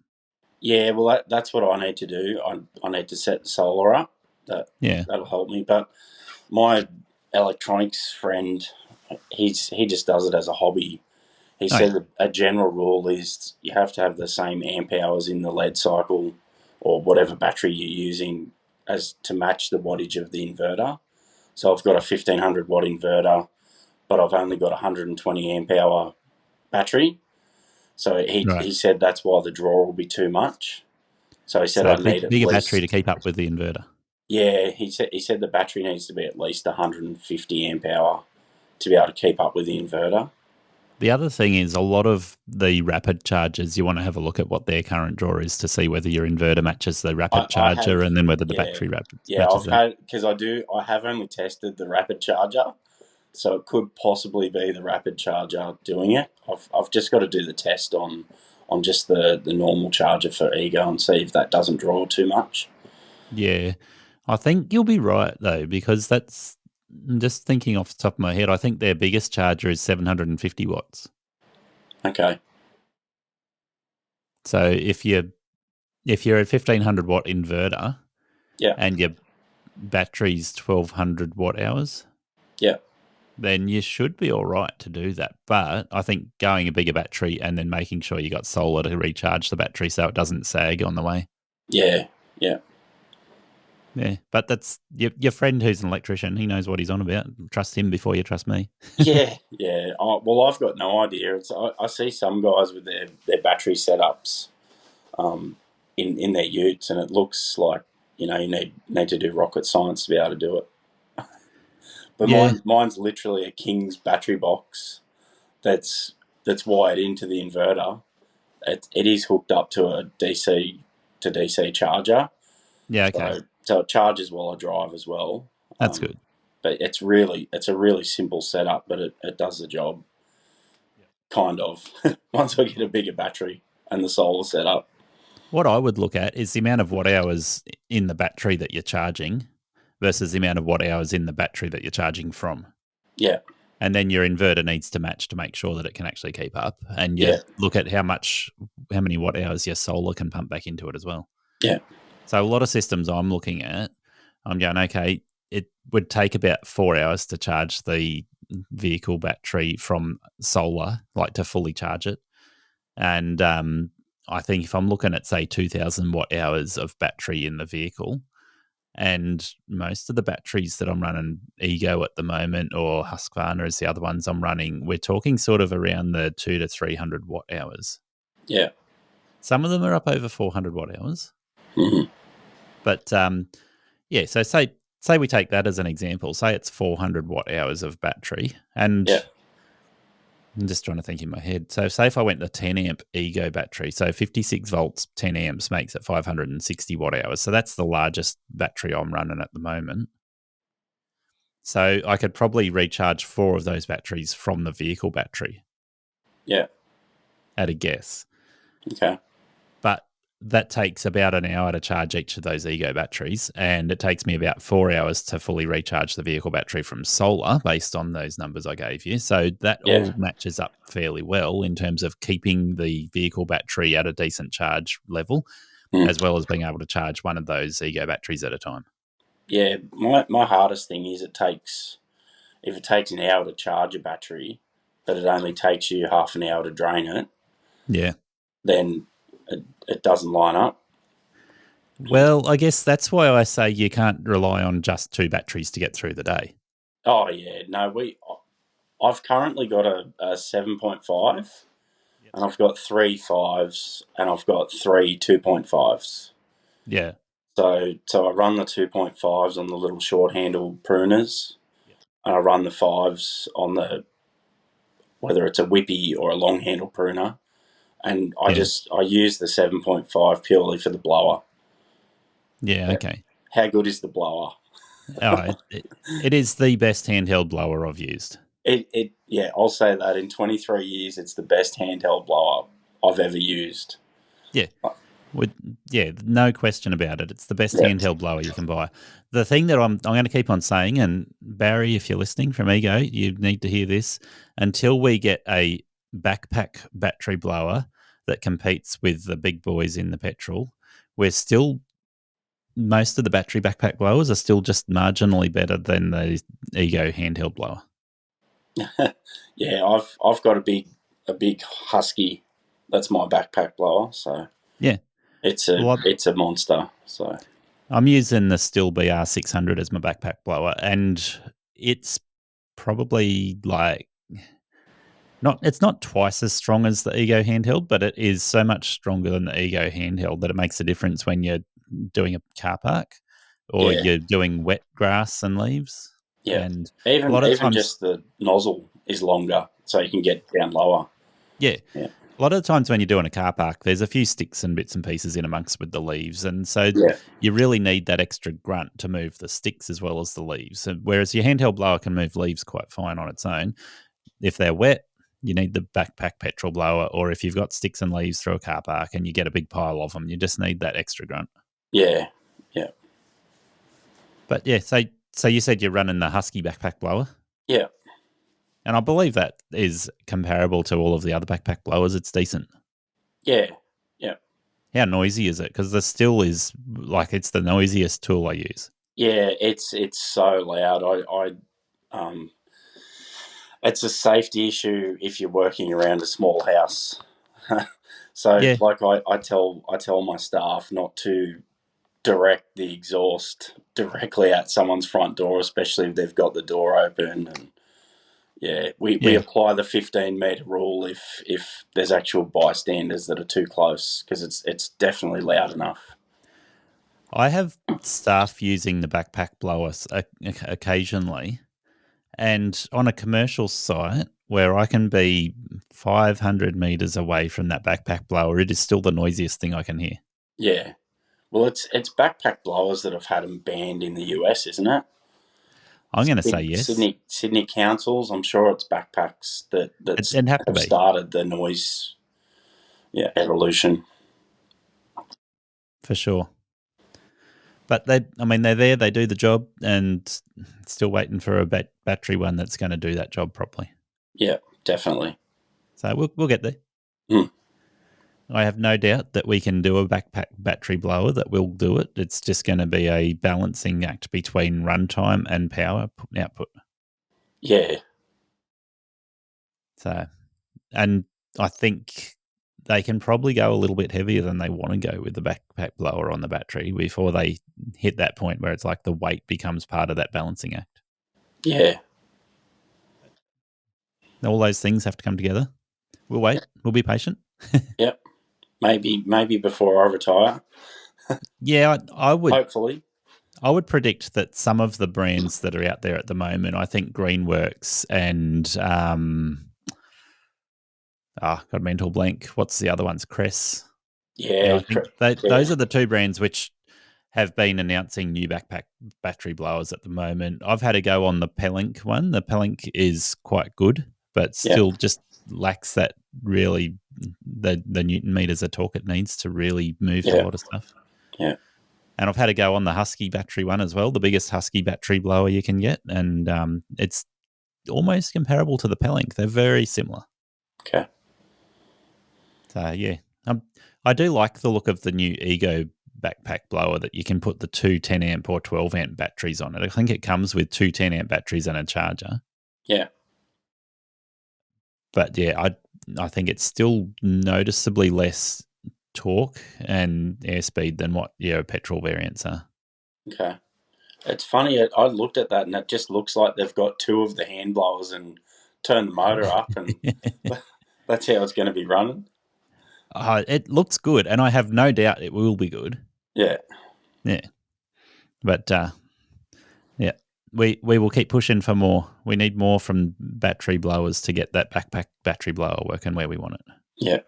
Yeah, well, that's what I need to do. I need to set the solar up. That'll help me. But my electronics friend, he just does it as a hobby. He said a general rule is you have to have the same amp hours in the lead cycle or whatever battery you're using as to match the wattage of the inverter. So I've got a 1,500 watt inverter, but I've only got a 120 amp hour battery. So he said that's why the draw will be too much. So he said I need a bigger battery to keep up with the inverter. Yeah, he said the battery needs to be at least 150 amp hour to be able to keep up with the inverter. The other thing is a lot of the rapid chargers, you want to have a look at what their current draw is to see whether your inverter matches the rapid charger and then whether the battery matches that. Because I have only tested the rapid charger, so it could possibly be the rapid charger doing it. I've just got to do the test on just the normal charger for Ego and see if that doesn't draw too much. Yeah, I think you'll be right though, because that's just thinking off the top of my head. I think their biggest charger is 750 watts. Okay. So if you're at 1,500 watt inverter, and your battery's 1,200 watt hours, then you should be all right to do that. But I think going a bigger battery and then making sure you got solar to recharge the battery so it doesn't sag on the way. Yeah. Yeah, but that's your friend who's an electrician. He knows what he's on about. Trust him before you trust me. Yeah. Well, I've got no idea. I see some guys with their battery setups in their utes, and it looks like you need to do rocket science to be able to do it. But mine's literally a King's battery box that's wired into the inverter. It is hooked up to a DC to DC charger. Yeah, okay. So it charges while I drive as well. That's good. But it's a really simple setup, but it does the job. Kind of. Once I get a bigger battery and the solar setup. What I would look at is the amount of watt hours in the battery that you're charging versus the amount of watt hours in the battery that you're charging from. Yeah. And then your inverter needs to match to make sure that it can actually keep up. And you look at how many watt hours your solar can pump back into it as well. Yeah. So a lot of systems I'm looking at, I'm going, okay, it would take about 4 hours to charge the vehicle battery from solar, like to fully charge it. And I think if I'm looking at, say, 2,000 watt hours of battery in the vehicle, and most of the batteries that I'm running, Ego at the moment or Husqvarna is the other ones I'm running, we're talking sort of around the 200 to 300 watt hours. Yeah. Some of them are up over 400 watt hours. Mm-hmm. But yeah, so say we take that as an example. Say it's 400 watt hours of battery, and I'm just trying to think in my head. So say if I went the 10 amp Ego battery, so 56 volts, 10 amps makes it 560 watt hours. So that's the largest battery I'm running at the moment. So I could probably recharge 4 of those batteries from the vehicle battery. Yeah. At a guess. Okay. But that takes about an hour to charge each of those Ego batteries, and it takes me about 4 hours to fully recharge the vehicle battery from solar based on those numbers I gave you. So that all matches up fairly well in terms of keeping the vehicle battery at a decent charge level, as well as being able to charge one of those Ego batteries at a time. Yeah, my hardest thing is if it takes an hour to charge a battery, but it only takes you half an hour to drain it, then it doesn't line up. Well, I guess that's why I say you can't rely on just 2 batteries to get through the day. Oh, yeah. No, I've currently got a 7.5, and I've got 3 5s, and I've got 3 2.5s. Yeah. So I run the 2.5s on the little short handle pruners, and I run the 5s on whether it's a whippy or a long handle pruner, and I use the 7.5 purely for the blower. Yeah, okay. How good is the blower? It is the best handheld blower I've used. Yeah, I'll say that in 23 years, it's the best handheld blower I've ever used. Yeah. No question about it. It's the best handheld blower you can buy. The thing that I'm going to keep on saying, and Barry, if you're listening from Ego, you need to hear this, until we get a backpack battery blower that competes with the big boys in the petrol, most of the battery backpack blowers are still just marginally better than the Ego handheld blower. Yeah, I've got a big Husky. That's my backpack blower. So yeah, it's a monster. So I'm using the Stihl BR600 as my backpack blower, and it's probably it's not twice as strong as the Ego handheld, but it is so much stronger than the Ego handheld that it makes a difference when you're doing a car park or you're doing wet grass and leaves. Yeah, and even times, just the nozzle is longer, so you can get down lower. Yeah. A lot of the times when you're doing a car park, there's a few sticks and bits and pieces in amongst with the leaves, and so you really need that extra grunt to move the sticks as well as the leaves. And whereas your handheld blower can move leaves quite fine on its own, if they're wet, you need the backpack petrol blower, or if you've got sticks and leaves through a car park and you get a big pile of them, you just need that extra grunt. Yeah. But so you said you're running the Husky backpack blower? Yeah. And I believe that is comparable to all of the other backpack blowers. It's decent. Yeah. How noisy is it? Because the Stihl is it's the noisiest tool I use. Yeah, it's so loud. It's a safety issue if you're working around a small house. So I tell my staff not to direct the exhaust directly at someone's front door, especially if they've got the door open. And we apply the 15-meter rule if there's actual bystanders that are too close, because it's definitely loud enough. I have staff using the backpack blowers occasionally, and on a commercial site where I can be 500 meters away from that backpack blower, it is still the noisiest thing I can hear. Yeah. Well, it's backpack blowers that have had them banned in the US, isn't it? I'm going to say yes. Sydney councils, I'm sure it's backpacks that have started the noise evolution. For sure. But they're there, they do the job, and still waiting for a battery one that's going to do that job properly. Yeah, definitely. So we'll get there. I have no doubt that we can do a backpack battery blower that will do it. It's just going to be a balancing act between runtime and power output. Yeah. So, and I think they can probably go a little bit heavier than they want to go with the backpack blower on the battery before they hit that point where it's like the weight becomes part of that balancing act. Yeah. All those things have to come together. We'll wait. We'll be patient. Yep. Maybe before I retire. Yeah, I would. Hopefully. I would predict that some of the brands that are out there at the moment, I think Greenworks and got a mental blank. What's the other ones? Cress. Yeah. I think those are the two brands which have been announcing new backpack battery blowers at the moment. I've had a go on the Pelink one. The Pelink is quite good, but still just lacks that really the Newton meters of torque it needs to really move a lot of stuff. Yeah. And I've had a go on the Husky battery one as well, the biggest Husky battery blower you can get, and it's almost comparable to the Pelink. They're very similar. Okay. So yeah, I do like the look of the new Ego backpack blower that you can put the two 10 amp or 12 amp batteries on it. I think it comes with two 10 amp batteries and a charger. Yeah. But yeah, I think it's still noticeably less torque and airspeed than what your petrol variants are. Okay. It's funny, I looked at that and it just looks like they've got two of the hand blowers and turned the motor up and that's how it's going to be running. It looks good, and I have no doubt it will be good. Yeah. Yeah. But, yeah, we will keep pushing for more. We need more from battery blowers to get that backpack battery blower working where we want it. Yeah.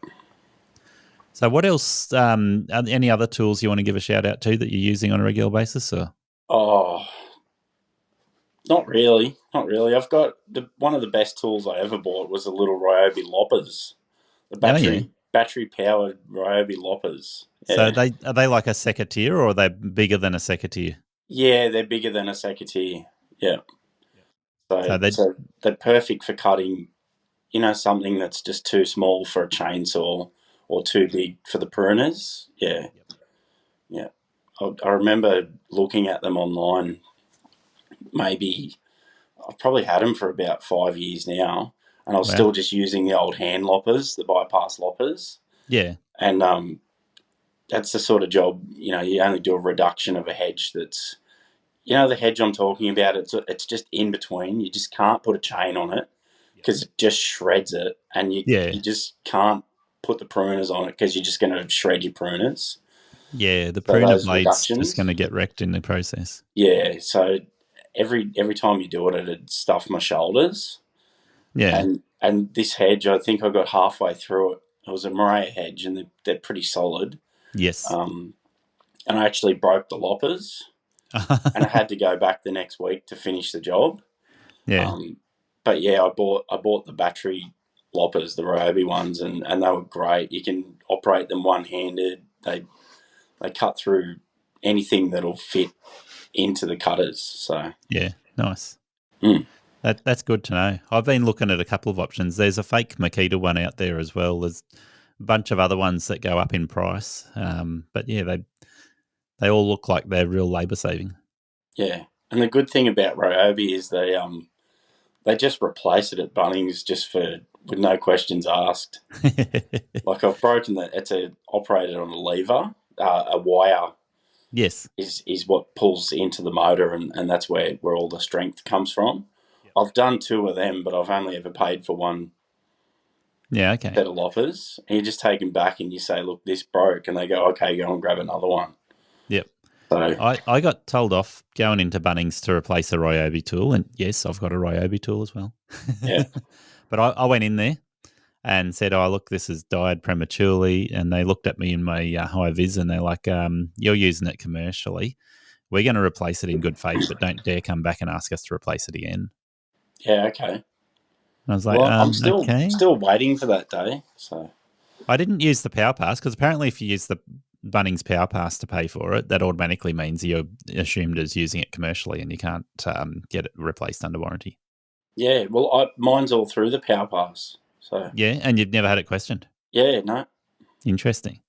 So what else, any other tools you want to give a shout out to that you're using on a regular basis? Or? Oh, not really. Not really. I've got one of the best tools I ever bought was the little Ryobi loppers. The battery powered Ryobi loppers. Yeah. So are they like a secateurs, or are they bigger than a secateurs? Yeah, they're bigger than a secateurs. Yeah. So they're perfect for cutting, something that's just too small for a chainsaw or too big for the pruners. Yeah. Yeah. I remember looking at them online. Maybe I've probably had them for about 5 years now, and I was still just using the old hand loppers, the bypass loppers. Yeah. And that's the sort of job, you only do a reduction of a hedge that's, the hedge I'm talking about, it's just in between. You just can't put a chain on it because it just shreds it, and you just can't put the pruners on it because you're just going to shred your pruners. Yeah, the pruner blade's just going to get wrecked in the process. Yeah, so every time you do it, it'd stuff my shoulders. Yeah. And this hedge, I think I got halfway through it. It was a Maria hedge, and they're pretty solid. Yes. And I actually broke the loppers, and I had to go back the next week to finish the job. Yeah. But yeah, I bought the battery loppers, the Ryobi ones, and they were great. You can operate them one-handed. They cut through anything that'll fit into the cutters. So yeah, nice. That's good to know. I've been looking at a couple of options. There's a fake Makita one out there as well. There's a bunch of other ones that go up in price. But yeah, they all look like they're real labour saving. Yeah, and the good thing about Ryobi is they just replace it at Bunnings with no questions asked. Like I've broken it's operated on a lever, a wire. Yes, is what pulls into the motor, and that's where all the strength comes from. Yep. I've done 2 of them, but I've only ever paid for one. Yeah, okay. Set of loppers, and you just take them back and you say, "Look, this broke," and they go, "Okay, go and grab another one." Yep. So I got told off going into Bunnings to replace a Ryobi tool, and yes, I've got a Ryobi tool as well. Yeah. But I went in there and said, "Oh, look, this has died prematurely." And they looked at me in my high vis, and they're like, "You're using it commercially. We're going to replace it in good faith, but don't dare come back and ask us to replace it again." Yeah, okay. And I was like, I'm still okay. Still waiting for that day. So I didn't use the Power Pass because apparently, if you use the Bunnings Power Pass to pay for it, that automatically means you're assumed as using it commercially, and you can't get it replaced under warranty. Yeah, well, mine's all through the Power Pass. So yeah, and you've never had it questioned. Yeah, no. Interesting.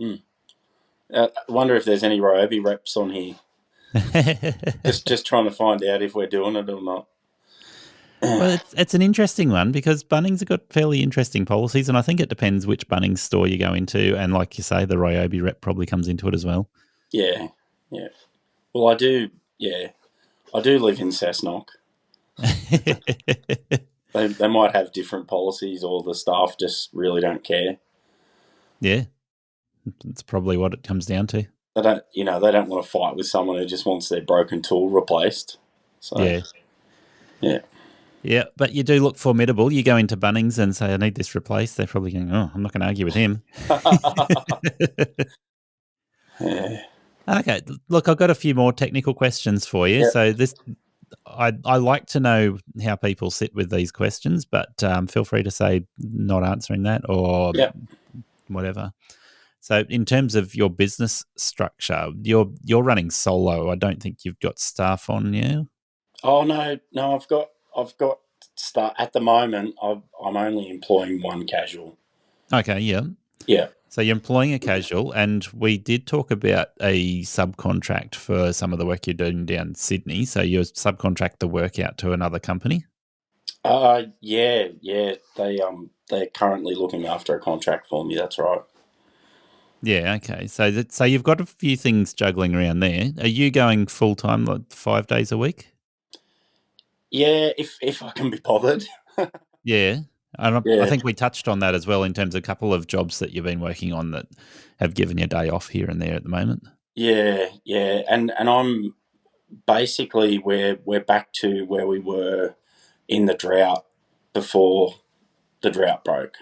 I wonder if there's any Ryobi reps on here. just trying to find out if we're doing it or not. Well, it's an interesting one because Bunnings have got fairly interesting policies, and I think it depends which Bunnings store you go into, and like you say, the Ryobi rep probably comes into it as well. Yeah. Well, I do live in Cessnock. They might have different policies, or the staff just really don't care. Yeah, that's probably what it comes down to. They don't want to fight with someone who just wants their broken tool replaced. So, yeah. But you do look formidable. You go into Bunnings and say, "I need this replaced." They're probably going, "Oh, I'm not going to argue with him." Yeah. Okay, look, I've got a few more technical questions for you. Yep. So I like to know how people sit with these questions, but feel free to say not answering that or whatever. So in terms of your business structure, you're running solo. I don't think you've got staff on you. Oh no, I've got staff at the moment. I'm only employing one casual. Okay, yeah. So you're employing a casual, and we did talk about a subcontract for some of the work you're doing down in Sydney. So you subcontract the work out to another company? Yeah. They're currently looking after a contract for me. That's right. Yeah, okay. So you've got a few things juggling around there. Are you going full time, like 5 days a week? Yeah, if I can be bothered. Yeah. I think we touched on that as well in terms of a couple of jobs that you've been working on that have given you a day off here and there at the moment. Yeah, and I'm basically we're back to where we were in the drought before the drought broke.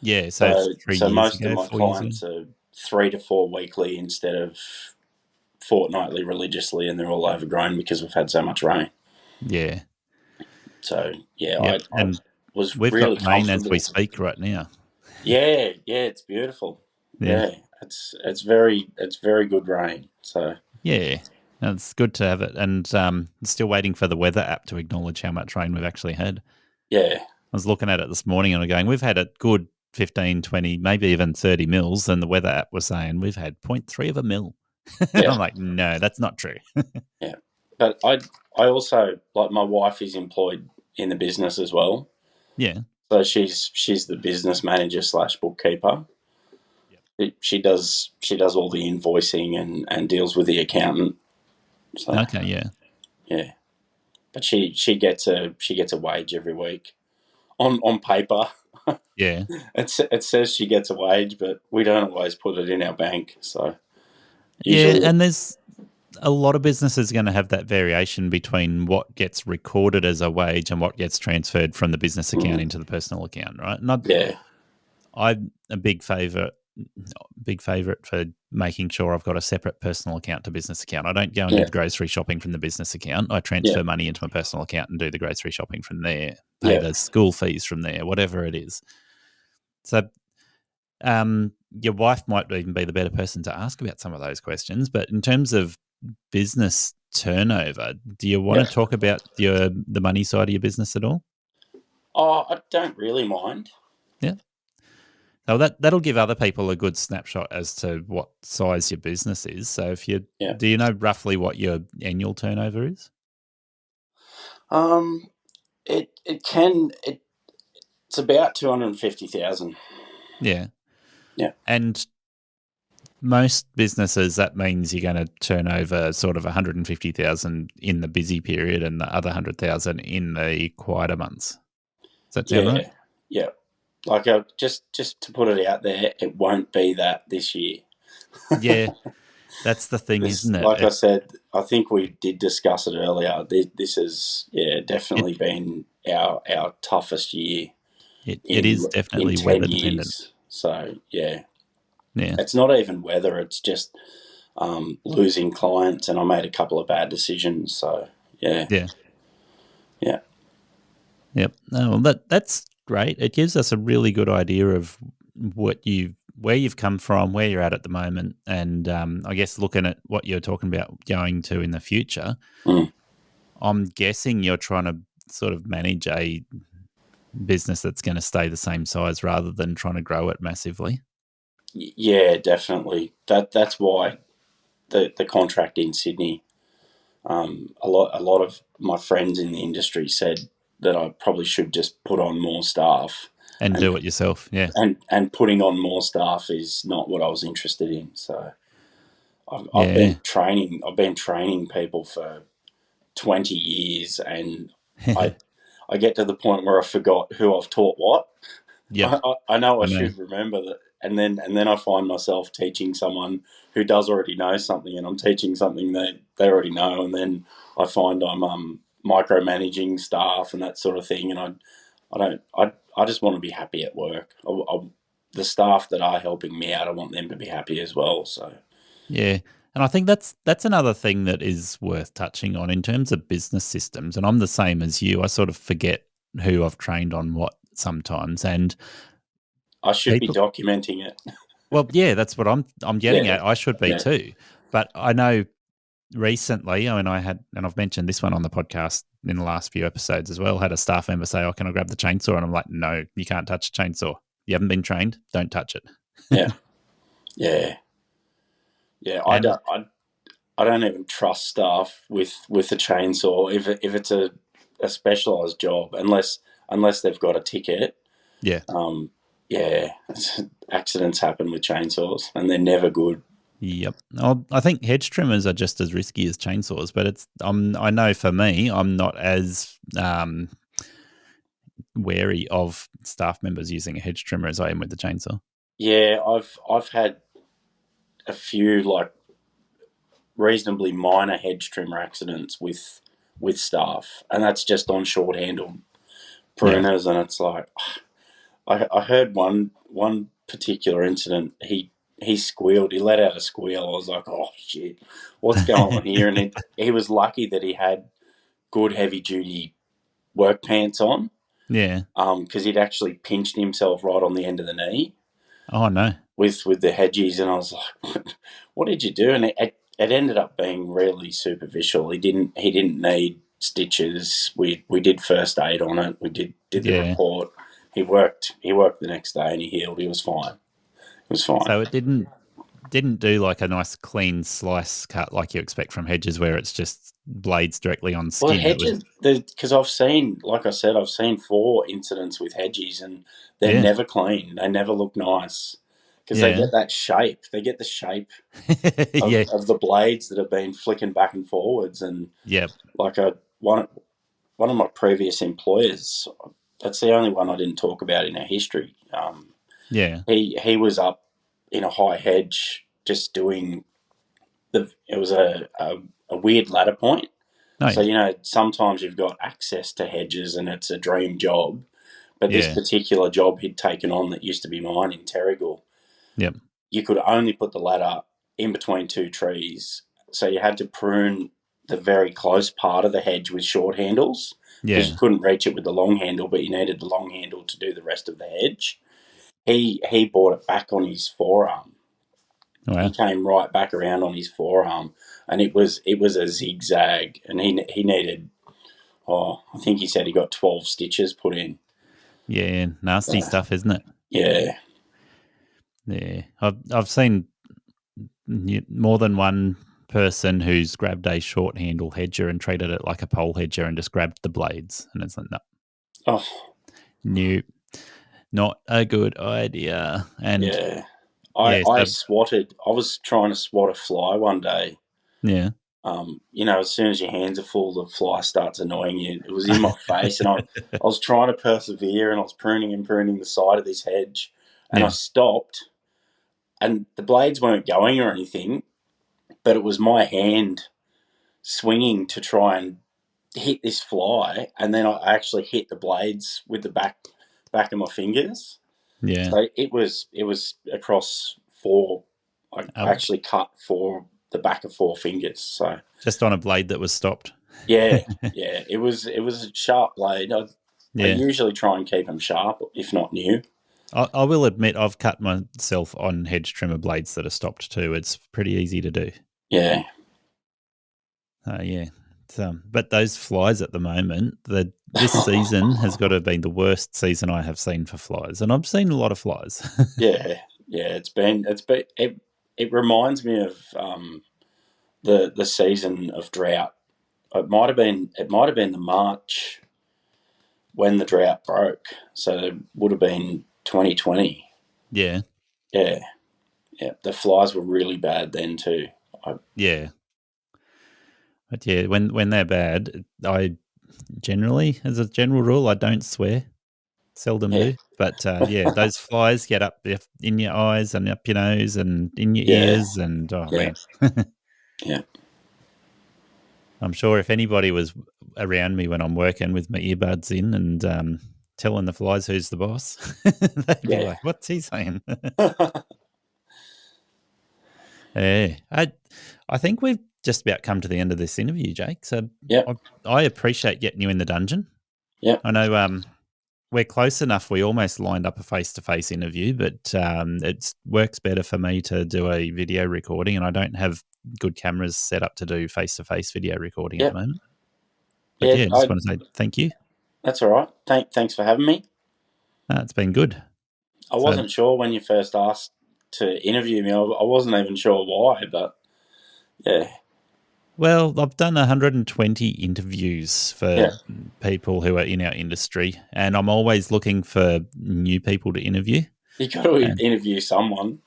Yeah, so most of my clients are 3 to 4 weekly instead of fortnightly religiously, and they're all overgrown because we've had so much rain. Yeah. So I was we've really got rain comfortable as we speak right now. Yeah, it's beautiful. Yeah, it's very good rain. So yeah, it's good to have it, and still waiting for the weather app to acknowledge how much rain we've actually had. Yeah, I was looking at it this morning and I'm going, we've had a good 15, 20, maybe even 30 mils, and the weather app was saying we've had 0.3 of a mil. Yeah. I'm like, no, that's not true. Yeah, but I also, like, my wife is employed in the business as well. Yeah. So she's the business manager / bookkeeper. Yep. She does all the invoicing and deals with the accountant. So, okay, yeah. But she gets a wage every week on paper. Yeah. It says she gets a wage, but we don't always put it in our bank. So usually, and there's a lot of businesses going to have that variation between what gets recorded as a wage and what gets transferred from the business account into the personal account, right? I'm a big favourite for making sure I've got a separate personal account to business account. I don't go and do the grocery shopping from the business account. I transfer money into my personal account and do the grocery shopping from there, pay the school fees from there, whatever it is. So your wife might even be the better person to ask about some of those questions. But in terms of business turnover, do you want to talk about the money side of your business at all? Oh, I don't really mind. Yeah. So that'll give other people a good snapshot as to what size your business is. So do you know roughly what your annual turnover is? It's about 250,000. Yeah. Yeah. And most businesses, that means you're going to turn over sort of 150,000 in the busy period and the other 100,000 in the quieter months. Does that sound right? Yeah. Like, just to put it out there, it won't be that this year. Yeah, that's the thing, isn't it? Like I said, I think we did discuss it earlier. This has definitely been our toughest year. It is definitely weather dependent. So it's not even weather; it's just losing clients, and I made a couple of bad decisions. So Yep. No, well, that's great. It gives us a really good idea of where you've come from, where you're at the moment, and I guess looking at what you're talking about going to in the future. I'm guessing you're trying to sort of manage a business that's going to stay the same size rather than trying to grow it massively. Yeah, definitely. That's why the contract in Sydney. A lot of my friends in the industry said that I probably should just put on more staff, And and do it yourself. Yeah. and putting on more staff is not what I was interested in. So I've Yeah. been training people for 20 years, and I I get to the point where I forgot who I've taught what. Yep. I know I I know. should remember that, and then I find myself teaching someone who does already know something, and I'm teaching something that they already know, and then I find I'm micromanaging staff and that sort of thing, and I just want to be happy at work. The staff that are helping me out, I want them to be happy as well. So Yeah. And I think that's another thing that is worth touching on in terms of business systems. And I'm the same as you. I sort of forget who I've trained on what sometimes. And I should be people, documenting it. well, yeah, that's what I'm getting Yeah, at. I should be yeah, too. But I know recently, I mean, and I've mentioned this one on the podcast in the last few episodes as well, had a staff member say, "Oh, can I grab the chainsaw?" And I'm like, "No, you can't touch a chainsaw. You haven't been trained. Don't touch it." yeah, yeah, yeah. And I don't even trust staff with a chainsaw if it's a specialised job, unless they've got a ticket. yeah, Um, yeah, accidents happen with chainsaws, and they're never good. yep. I think hedge trimmers are just as risky as chainsaws, but I know for me, I'm not as wary of staff members using a hedge trimmer as I am with the chainsaw. Yeah, I've had a few like reasonably minor hedge trimmer accidents with staff, and that's just on short handled Yeah. pruners, and it's like I heard one particular incident. He squealed. He let out a squeal. I was like, "Oh shit, what's going on here?" And he was lucky that he had good heavy duty work pants on, Yeah. because he'd actually pinched himself right on the end of the knee Oh no. with the hedges, and I was like, "What did you do?" And it ended up being really superficial. He didn't need stitches. We did first aid on it. We did the Yeah. report. He worked the next day and he healed. He was fine. It was fine. So it didn't do like a nice clean slice cut like you expect from hedges where it's just blades directly on Well, skin. It was hedges, because I've seen, like I said, I've seen 4 incidents with hedges, and they're yeah. never clean. They never look nice because they Yeah. get that shape. They get the shape Yeah. of the blades that have been flicking back and forwards. And Yep. like one of my previous employers, that's the only one I didn't talk about in our history. Yeah. He was up in a high hedge just doing it was a weird ladder point. Oh So, yeah. sometimes you've got access to hedges and it's a dream job. But this Yeah. particular job he'd taken on that used to be mine in Terrigal, Yep. you could only put the ladder in between 2 trees. So you had to prune the very close part of the hedge with short handles because you Yeah. couldn't reach it with the long handle, but you needed the long handle to do the rest of the hedge. He brought it back on his forearm. He Wow. came right back around on his forearm, and it was a zigzag, and he needed. Oh, I think he said he got 12 stitches put in. Yeah. Nasty stuff, isn't it? Yeah, Yeah. I've seen more than one person who's grabbed a short handle hedger and treated it like a pole hedger and just grabbed the blades, and it's like no, oh new, not a good idea. And yeah. I yeah, I so swatted. I was trying to swat a fly one day. yeah, As soon as your hands are full, the fly starts annoying you. It was in my face, and I was trying to persevere, and I was pruning the side of this hedge, and I yeah, stopped, and the blades weren't going or anything, but it was my hand swinging to try and hit this fly, and then I actually hit the blades with the back of my fingers. yeah. So it was across four. I Ouch! actually cut the back of 4 fingers. So Just on a blade that was stopped. yeah, yeah, it was a sharp blade. I Yeah, usually try and keep them sharp, if not new. I will admit I've cut myself on hedge trimmer blades that are stopped too. It's pretty easy to do. Yeah, Yeah. But those flies at the moment, this season has got to have been the worst season I have seen for flies, and I've seen a lot of flies. yeah. Yeah, it reminds me of the season of drought. It might have been the March when the drought broke. So it would have been 2020. Yeah. Yeah. Yeah. The flies were really bad then too. Yeah. But yeah, when they're bad, I generally, as a general rule, I don't swear. Seldom do. But yeah, those flies get up in your eyes and up your nose and in your ears and, man. Yeah. I'm sure if anybody was around me when I'm working with my earbuds in and telling the flies who's the boss, they'd be like, what's he saying? Yeah. I think we've just about come to the end of this interview, Jake. So I appreciate getting you in the dungeon. Yeah. I know we're close enough. We almost lined up a face-to-face interview, but it works better for me to do a video recording, and I don't have good cameras set up to do face-to-face video recording at the moment. But yeah, just want to say thank you. That's all right. Thanks for having me. It's been good. I wasn't sure when you first asked to interview me. I wasn't even sure why, but yeah. Well, I've done 120 interviews for people who are in our industry, and I'm always looking for new people to interview. You got to interview someone.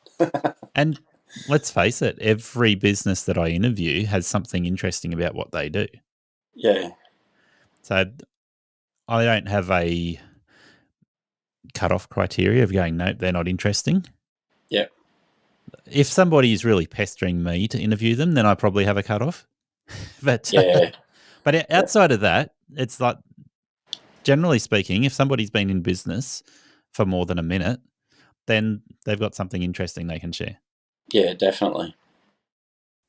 And let's face it, every business that I interview has something interesting about what they do. Yeah. So I don't have a cut-off criteria of going, nope, they're not interesting. Yeah. If somebody is really pestering me to interview them, then I probably have a cut-off. But but outside of that, it's like, generally speaking, if somebody's been in business for more than a minute, then they've got something interesting they can share. Yeah, definitely.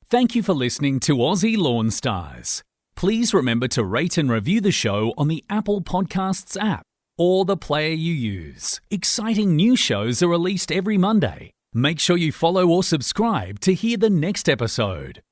Thank you for listening to Aussie Lawn Stars. Please remember to rate and review the show on the Apple Podcasts app or the player you use. Exciting new shows are released every Monday. Make sure you follow or subscribe to hear the next episode.